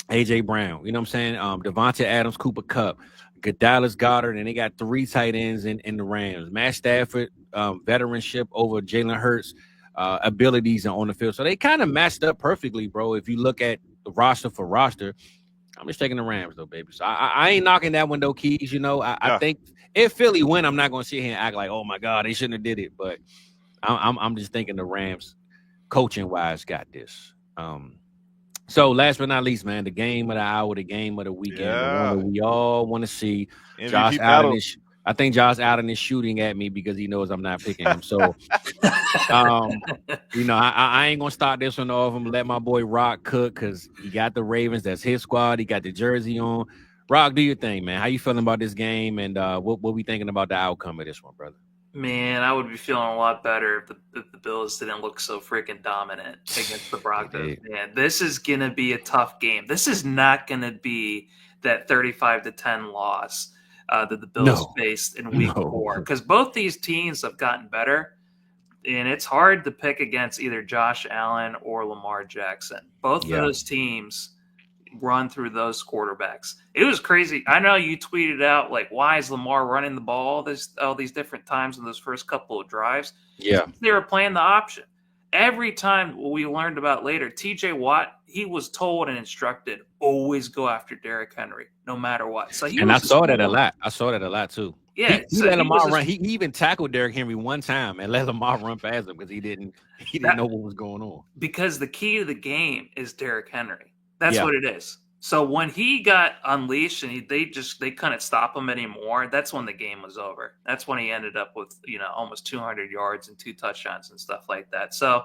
AJ Brown, you know what I'm saying? Devontae Adams, Cooper Cup, Dallas Goddard, and they got 3 tight ends in the Rams. Matt Stafford, veteranship over Jalen Hurts, abilities on the field. So they kind of matched up perfectly, bro. If you look at the roster for roster, I'm just taking the Rams though, baby. So I ain't knocking that one though, Keys. You know, I think if Philly win, I'm not gonna sit here and act like, oh my God, they shouldn't have did it. But I'm just thinking the Rams, coaching wise, got this. So last but not least, man, the game of the hour, the game of the weekend, the one that we all want to see. MVP Josh battle. Allen I think Josh Allen is shooting at me because he knows I'm not picking him. So, you know, I ain't gonna start this one off. I'm gonna let my boy Rock cook because he got the Ravens. That's his squad. He got the jersey on. Rock, do your thing, man. How you feeling about this game, and what we thinking about the outcome of this one, brother? Man, I would be feeling a lot better if the Bills didn't look so freaking dominant against the Broncos. Man, this is going to be a tough game. This is not going to be that 35-10 loss that the Bills faced in week 4, because both these teams have gotten better, and it's hard to pick against either Josh Allen or Lamar Jackson. Both of those teams run through those quarterbacks. It was crazy. I know you tweeted out, like, why is Lamar running the ball all these different times in those first couple of drives? Yeah. They were playing the option. Every time we learned about later, TJ Watt, he was told and instructed, always go after Derrick Henry, no matter what. So I saw that a lot. I saw that a lot too. Yeah. He let Lamar run. He even tackled Derrick Henry one time and let Lamar run past him because he didn't know what was going on. Because the key to the game is Derrick Henry. That's what it is. So when he got unleashed and they couldn't stop him anymore, that's when the game was over. That's when he ended up with, almost 200 yards and 2 touchdowns and stuff like that. So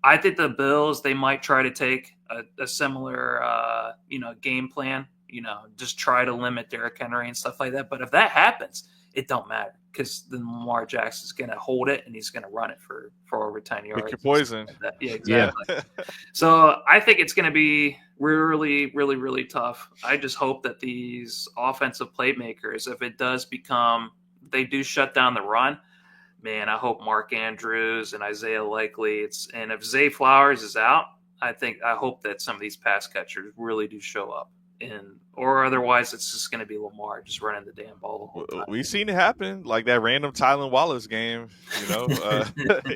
I think the Bills, they might try to take a similar, game plan, just try to limit Derrick Henry and stuff like that. But if that happens, it don't matter because then Lamar Jackson's going to hold it and he's going to run it for over 10 yards. Pick your poison. Like yeah, exactly. Yeah. So I think it's going to be really, really, really tough. I just hope that these offensive playmakers, if it does become, they do shut down the run, man, I hope Mark Andrews and Isaiah Likely, and if Zay Flowers is out, I hope that some of these pass catchers really do show up. Or otherwise, it's just going to be Lamar just running the damn ball the whole time. We've seen it happen, like that random Tylan Wallace game.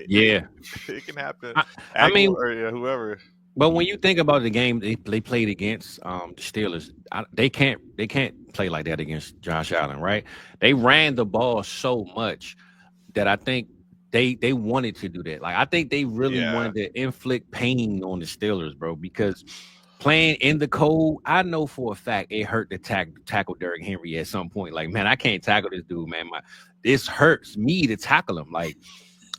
Yeah, it can happen. I mean, or whoever. But when you think about the game they played against the Steelers, they can't play like that against Josh Allen, right? They ran the ball so much that I think they wanted to do that. Like I think they really wanted to inflict pain on the Steelers, bro, because playing in the cold, I know for a fact it hurt to tackle Derrick Henry at some point. Like, man, I can't tackle this dude, man. This hurts me to tackle him. Like,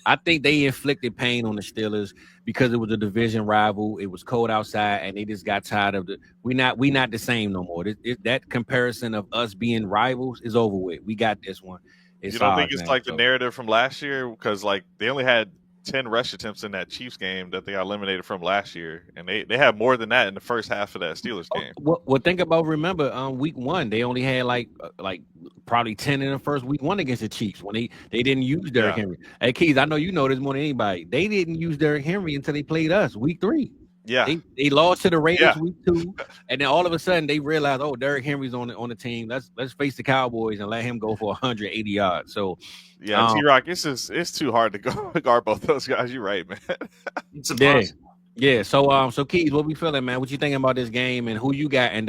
I think they inflicted pain on the Steelers because it was a division rival. It was cold outside, and they just got tired of we not the same no more. That comparison of us being rivals is over with. We got this one. You don't think it's like the narrative from last year? Because, like, they only had 10 rush attempts in that Chiefs game that they got eliminated from last year, and they had more than that in the first half of that Steelers game. Well, think about, remember, week 1 they only had like probably 10 in the first week 1 against the Chiefs when they didn't use Derrick Henry. Hey, Keith, I know you know this more than anybody. They didn't use Derrick Henry until they played us week 3. Yeah, they lost to the Raiders week 2, and then all of a sudden they realized, oh, Derrick Henry's on the team. Let's face the Cowboys and let him go for 180 yards. So T-Rock, it's too hard to guard both those guys. You're right, man. It's impossible. Yeah. So Keith, what we feeling, man? What you thinking about this game and who you got in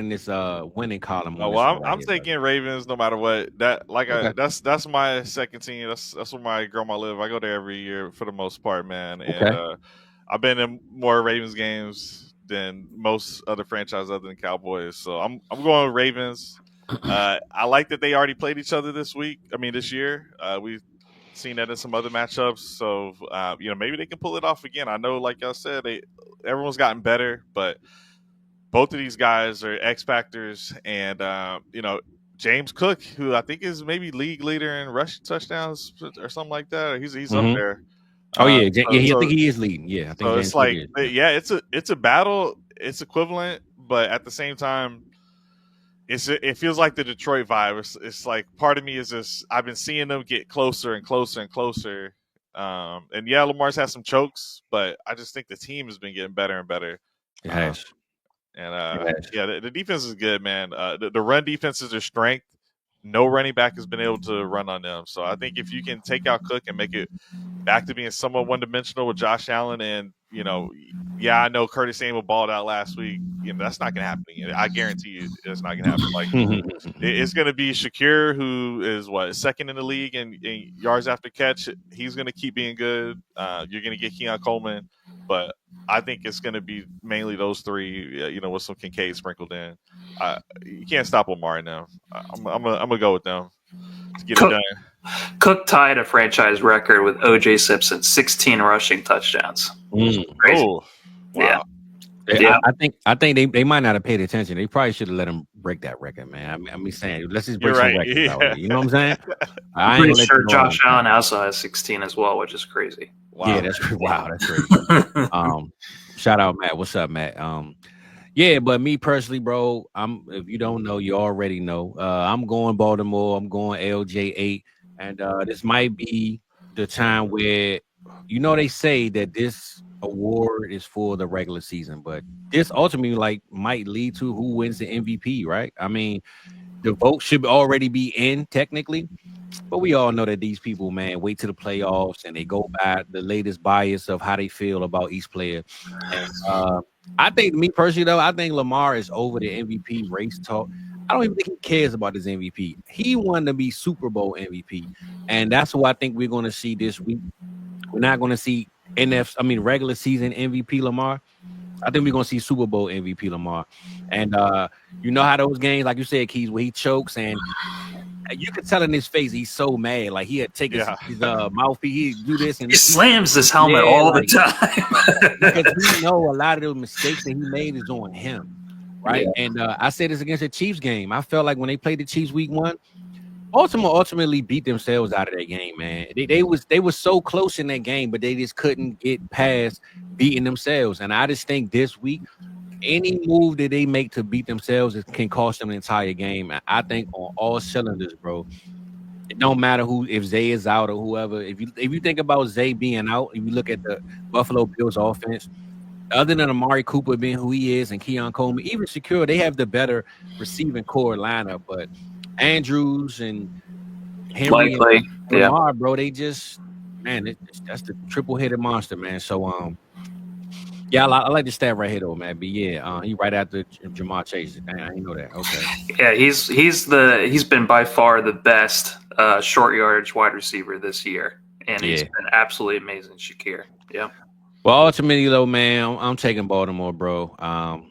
this winning column? I'm thinking Ravens no matter what. That's my second team. That's where my grandma live. I go there every year for the most part, man. And I've been in more Ravens games than most other franchises other than Cowboys. So I'm going Ravens. I like that they already played each other this year. We've seen that in some other matchups. So, maybe they can pull it off again. I know, like y'all said, everyone's gotten better, but both of these guys are X factors. And, James Cook, who I think is maybe league leader in rushing touchdowns or something like that. He's up there. I think he is leading. Yeah, I think so. It's like, it's a battle. It's equivalent, but at the same time, it feels like the Detroit vibe. It's like part of me is just I've been seeing them get closer and closer and closer And yeah, Lamar's had some chokes, but I just think the team has been getting better and better. It has. Yeah, the defense is good, man. The run defense is their strength. No running back has been able to run on them. So I think if you can take out Cook and make it back to being somewhat one-dimensional with Josh Allen, and yeah, I know Curtis Samuel balled out last week. That's not going to happen again. I guarantee you, it's not going to happen. Like it's going to be Shakir, who is second in the league in yards after catch. He's going to keep being good. You're going to get Keon Coleman, but I think it's going to be mainly those three. With some Kincaid sprinkled in. You can't stop Lamar now. I'm gonna go with them to get it done. Cook tied a franchise record with O.J. Simpson, 16 rushing touchdowns. Oh, wow. Yeah. I think they might not have paid attention. They probably should have let him break that record, man. I mean, saying let's just break some records out there. You know what I'm saying? I'm pretty sure Josh Allen also has 16 as well, which is crazy. Wow. Yeah, that's crazy. Wow, that's crazy. Shout out Matt. What's up, Matt? Yeah, but me personally, bro, if you don't know, you already know. I'm going Baltimore. I'm going LJ8, and this might be the time where they say that this award is for the regular season, but this ultimately might lead to who wins the MVP, right? I mean, the vote should already be in technically, but we all know that these people, man, wait to the playoffs and they go by the latest bias of how they feel about each player. And I think, me personally, though, I think Lamar is over the MVP race talk. I don't even think he cares about his MVP. He wanted to be Super Bowl MVP, and that's what I think we're going to see this week. We're not going to see regular season MVP Lamar. I think we're going to see Super Bowl MVP Lamar. And you know how those games, like you said, Keys, where he chokes and you can tell in his face he's so mad. Like he had taken his mouthpiece, he'd do this and he slams his helmet all the time. Because we know a lot of the mistakes that he made is on him, right? Yeah. And I said this against the Chiefs game. I felt like when they played the Chiefs week 1, Baltimore ultimately beat themselves out of that game, man. They were so close in that game, but they just couldn't get past beating themselves. And I just think this week, any move that they make to beat themselves can cost them the entire game. I think on all cylinders, bro. It don't matter if Zay is out or whoever. If you think about Zay being out, if you look at the Buffalo Bills offense, other than Amari Cooper being who he is and Keon Coleman, even Shakir, they have the better receiving core lineup. But Andrews and Henry and Lamar, bro, they just, man, that's the triple-headed monster, man. So, yeah, I like the stat right here, though, man. But yeah, he right after Jamar Chase. I didn't know that. Okay. Yeah, he's been by far the best short yardage wide receiver this year, and he's been absolutely amazing, Shakir. Yeah. Well, ultimately, though, man, I'm taking Baltimore, bro.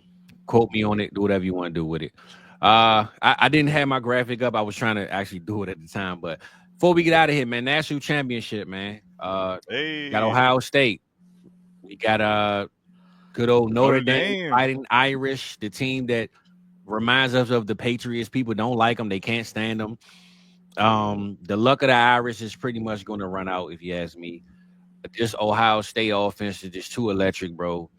Quote me on it. Do whatever you want to do with it. I didn't have my graphic up. I was trying to actually do it at the time, but before we get out of here, man, national championship, man. Got Ohio State. We got good old Notre Dame fighting Irish, the team that reminds us of the Patriots. People don't like them. They can't stand them. The luck of the Irish is pretty much going to run out, if you ask me. This Ohio State offense is just too electric, bro.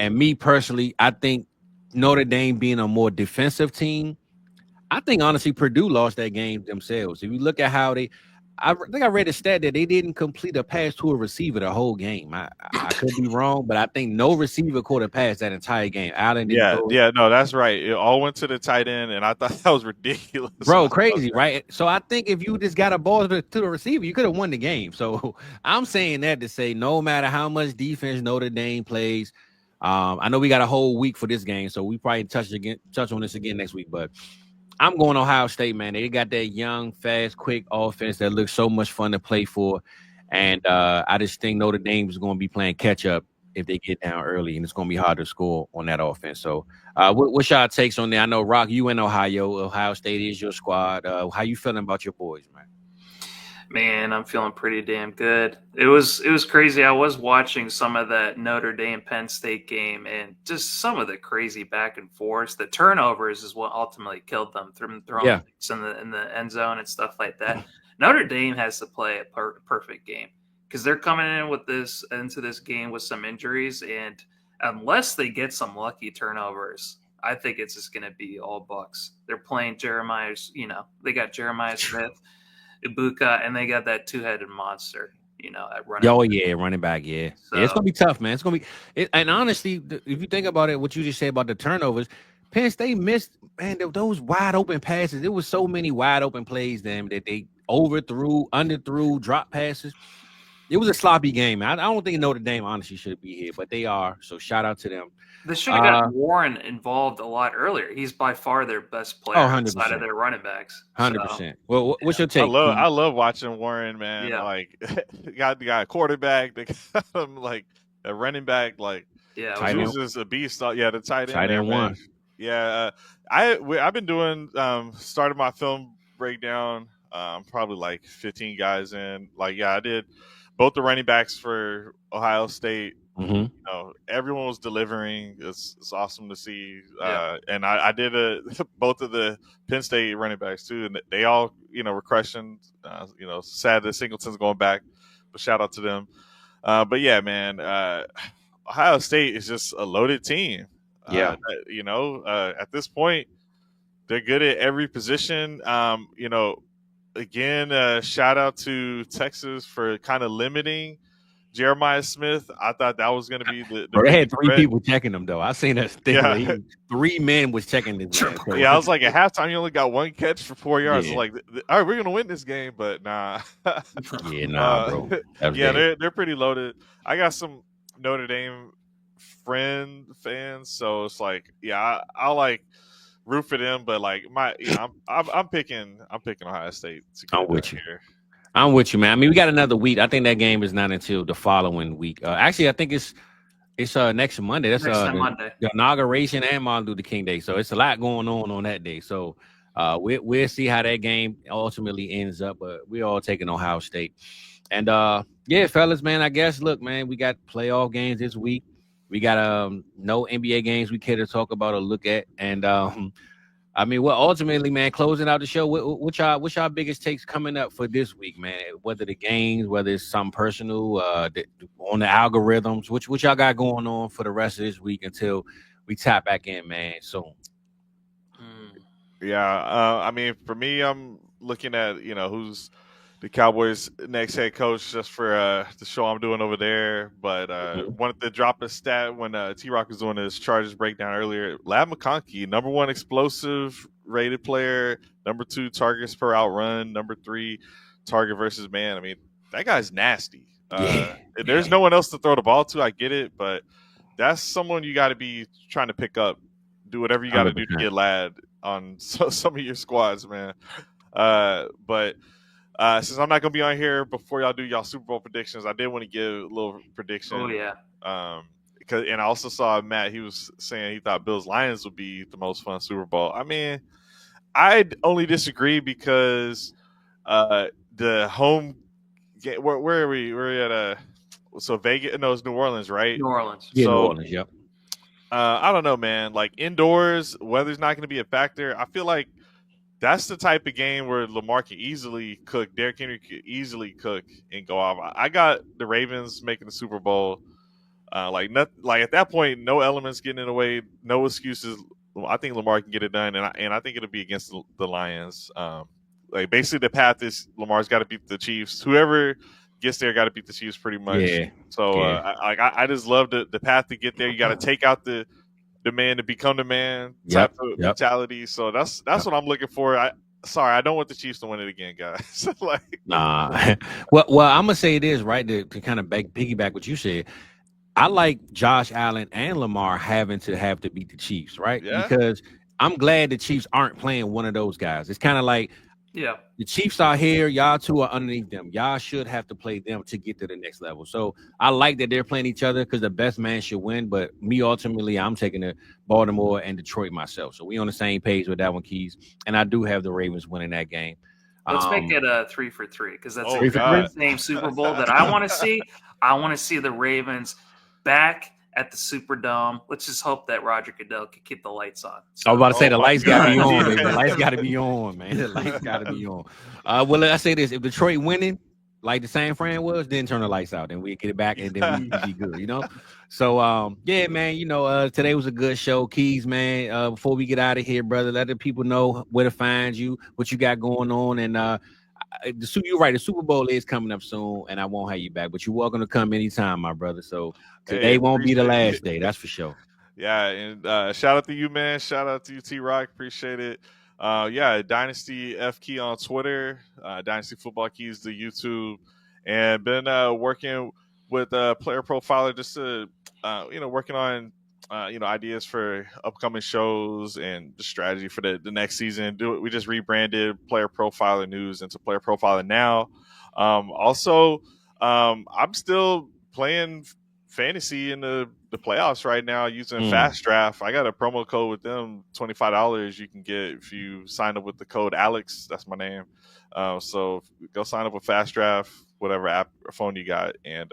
And me personally, I think Notre Dame being a more defensive team, I think, honestly, Purdue lost that game themselves. If you look at how I think I read a stat that they didn't complete a pass to a receiver the whole game. I could be wrong, but I think no receiver caught a pass that entire game. Allen didn't no, that's right. It all went to the tight end, and I thought that was ridiculous. Bro, crazy, right? So I think if you just got a ball to the receiver, you could have won the game. So I'm saying that to say no matter how much defense Notre Dame plays, I know we got a whole week for this game, so we probably touch on this again next week, but I'm going Ohio State, man. They got that young, fast, quick offense that looks so much fun to play for. And I just think Notre Dame is going to be playing catch-up if they get down early, and it's going to be hard to score on that offense. So what's y'all takes on there? I know, Rock, you in Ohio. Ohio State is your squad. How you feeling about your boys, man? Man, I'm feeling pretty damn good. It was crazy. I was watching some of that Notre Dame Penn State game, and just some of the crazy back and forth. The turnovers is what ultimately killed them. Throwing things in the end zone and stuff like that. Notre Dame has to play a perfect game because they're coming into this game with some injuries, and unless they get some lucky turnovers, I think it's just going to be all Bucks. They're playing Jeremiah. They got Jeremiah Smith, Ibuka, and they got that two-headed monster. at running. Oh yeah, running back. Yeah, So, yeah, it's gonna be tough, man. It's gonna be. And honestly, if you think about it, what you just said about the turnovers, Penn State missed, man. Those wide open passes. There was so many wide open plays, them that they overthrew, underthrew, drop passes. It was a sloppy game. I don't think Notre Dame honestly should be here, but they are. So shout out to them. they should have got Warren involved a lot earlier. He's by far their best player outside of their running backs. 100%. Well, what's your take? I love watching Warren, man. Yeah. Like, got a quarterback, they got him like a running back, like Juice is a beast. Yeah, the tight end one. Yeah, I've been doing started my film breakdown. Probably like 15 guys in. Like, yeah, I did both the running backs for Ohio State. Mm-hmm. Everyone was delivering. It's awesome to see. And I did both of the Penn State running backs too, and they all were crushing. Sad that Singleton's going back, but shout out to them. But yeah, man, Ohio State is just a loaded team. At this point, they're good at every position. Again, shout out to Texas for kind of limiting Jeremiah Smith. I thought that was going to be the they had three people checking them, though. I seen that thing. Yeah. 3 men was checking them. Yeah, I was like, at halftime, you only got 1 catch for 4 yards. Yeah. I was like, all right, we're going to win this game, but nah. Bro. They're pretty loaded. I got some Notre Dame fans, so it's like, yeah, I like root for them, but like I'm picking Ohio State. I'm with you. I'm with you, man. I mean, we got another week. I think that game is not until the following week. Actually, I think it's next Monday. That's Monday. The inauguration and Martin Luther King Day. So it's a lot going on that day. So we'll see how that game ultimately ends up. But we're all taking Ohio State. And fellas, man. I guess look, man, we got playoff games this week. We got no NBA games we care to talk about or look at. And I mean, ultimately, man, closing out the show, what's our biggest takes coming up for this week, man? Whether the games, whether it's something personal, on the algorithms, what y'all got going on for the rest of this week until we tap back in, man, soon. Yeah, I mean, for me, I'm looking at, who's the Cowboys' next head coach just for the show I'm doing over there. But wanted to drop a stat when T-Rock was doing his Chargers breakdown earlier. Lab McConkey, #1 explosive rated player, #2 targets per outrun, #3 target versus man. I mean, that guy's nasty. There's no one else to throw the ball to. I get it, but that's someone you got to be trying to pick up. Do whatever you got to do to get Lad on some of your squads, man. But since I'm not gonna be on here before y'all do y'all Super Bowl predictions, I did want to give a little prediction. Oh yeah. And I also saw Matt. He was saying he thought Bills Lions would be the most fun Super Bowl. I mean, I'd only disagree because the home game. Where are we? We're at Vegas. No, it's New Orleans, right? New Orleans. Yeah, New Orleans. Yep. I don't know, man. Like indoors, weather's not going to be a factor. I feel like that's the type of game where Lamar can easily cook. Derrick Henry can easily cook and go off. I got the Ravens making the Super Bowl. Like at that point, no elements getting in the way, no excuses. I think Lamar can get it done, and I think it'll be against the Lions. Like basically, the path is Lamar's got to beat the Chiefs. Whoever gets there got to beat the Chiefs pretty much. Yeah. So I just love the path to get there. You got to take out the man to become the man type of mentality. So that's what I'm looking for. I don't want the Chiefs to win it again, guys. Nah. Well, I'm gonna say this right to kind of piggyback what you said. I like Josh Allen and Lamar having to beat the Chiefs, right? Yeah. Because I'm glad the Chiefs aren't playing one of those guys. It's kind of like, the Chiefs are here. Y'all two are underneath them. Y'all should have to play them to get to the next level. So I like that they're playing each other because the best man should win. But me, ultimately, I'm taking the Baltimore and Detroit myself. So we on the same page with that one, Keys. And I do have the Ravens winning that game. Let's make it a 3 for 3 because that's the same Super Bowl that I want to see. I want to see the Ravens back at the Superdome. Let's just hope that Roger Goodell can keep the lights on. I was about to say the lights got to be on. Baby. The lights got to be on, man. The lights got to be on. Well, I say this: if Detroit winning, like the San Fran was, then turn the lights out, and we get it back, and then we be good, So, yeah, man. Today was a good show, Keys, man. Before we get out of here, brother, let the people know where to find you, what you got going on, and You're right. The Super Bowl is coming up soon, and I won't have you back. But you're welcome to come anytime, my brother. So today won't be the last day. That's for sure. Yeah, and shout out to you, man. Shout out to you, T-Rock. Appreciate it. Dynasty F Key on Twitter. Dynasty Football Key is the YouTube. And been working with Player Profiler just to, working on, ideas for upcoming shows and the strategy for the next season. We just rebranded Player Profiler News into Player Profiler Now. I'm still playing fantasy in the playoffs right now using Fast Draft. I got a promo code with them, $25 you can get if you sign up with the code Alex. That's my name. So go sign up with Fast Draft, whatever app or phone you got, and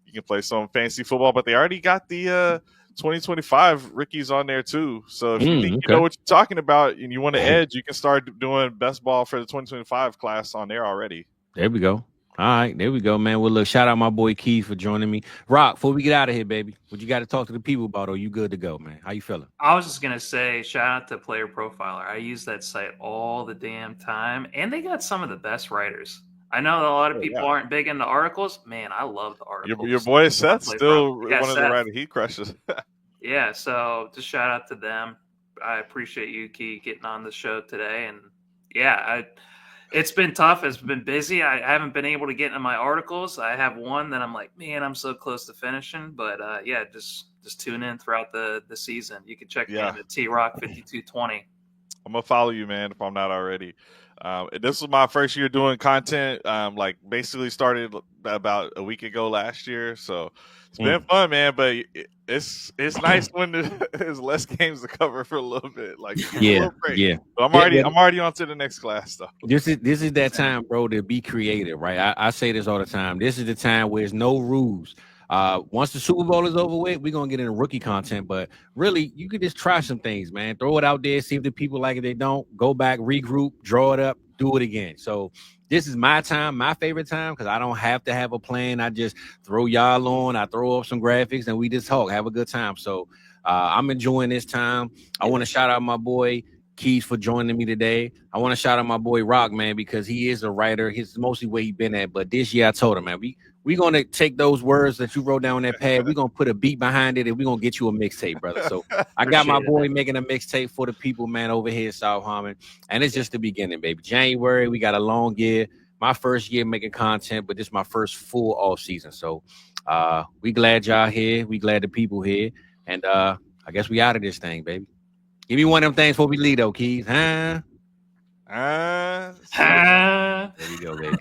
you can play some fantasy football. But they already got the 2025 rookies on there too. So if you think you know what you're talking about and you want to edge, you can start doing best ball for the 2025 class on there already. There we go. All right, there we go, man. Well, look, shout out my boy Keith for joining me. Rock, before we get out of here, baby, what you got to talk to the people about? Or you good to go, man? How you feeling? I was just gonna say, shout out to Player Profiler. I use that site all the damn time, and they got some of the best writers. I know a lot of people aren't big into articles. Man, I love the articles. Your boy Seth's still one of the writers he crushes. Yeah, so just shout out to them. I appreciate you, Key, getting on the show today. And it's been tough. It's been busy. I haven't been able to get into my articles. I have one that I'm like, man, I'm so close to finishing. But just tune in throughout the season. You can check me out at TRock5220. I'm gonna follow you, man, if I'm not already. This was my first year doing content. Basically started about a week ago last year, so it's been fun, man. But it's nice when there's less games to cover for a little bit. Like yeah. But I'm already on to the next class, though. This is that time, bro, to be creative, right? I say this all the time. This is the time where there's no rules. Once the Super Bowl is over with, we're gonna get into rookie content, but really you could just try some things, man. Throw it out there, see if the people like it. They don't, go back, regroup, draw it up, do it again. So this is my time, my favorite time, because I don't have to have a plan. I just throw y'all on, I throw up some graphics, and we just talk, have a good time. So I'm enjoying this time. I want to shout out my boy Keys for joining me today. I want to shout out my boy Rock, man, because he is a writer. He's mostly where he been at, but this year I told him, man, we're going to take those words that you wrote down on that pad. We're going to put a beat behind it, and we're going to get you a mixtape, brother. So I got my boy making a mixtape for the people, man, over here in South Harmon. And it's just the beginning, baby. January, we got a long year. My first year making content, but this is my first full off season. So we glad y'all here. We glad the people here. And I guess we out of this thing, baby. Give me one of them things before we leave, though, Keys. There you go, baby.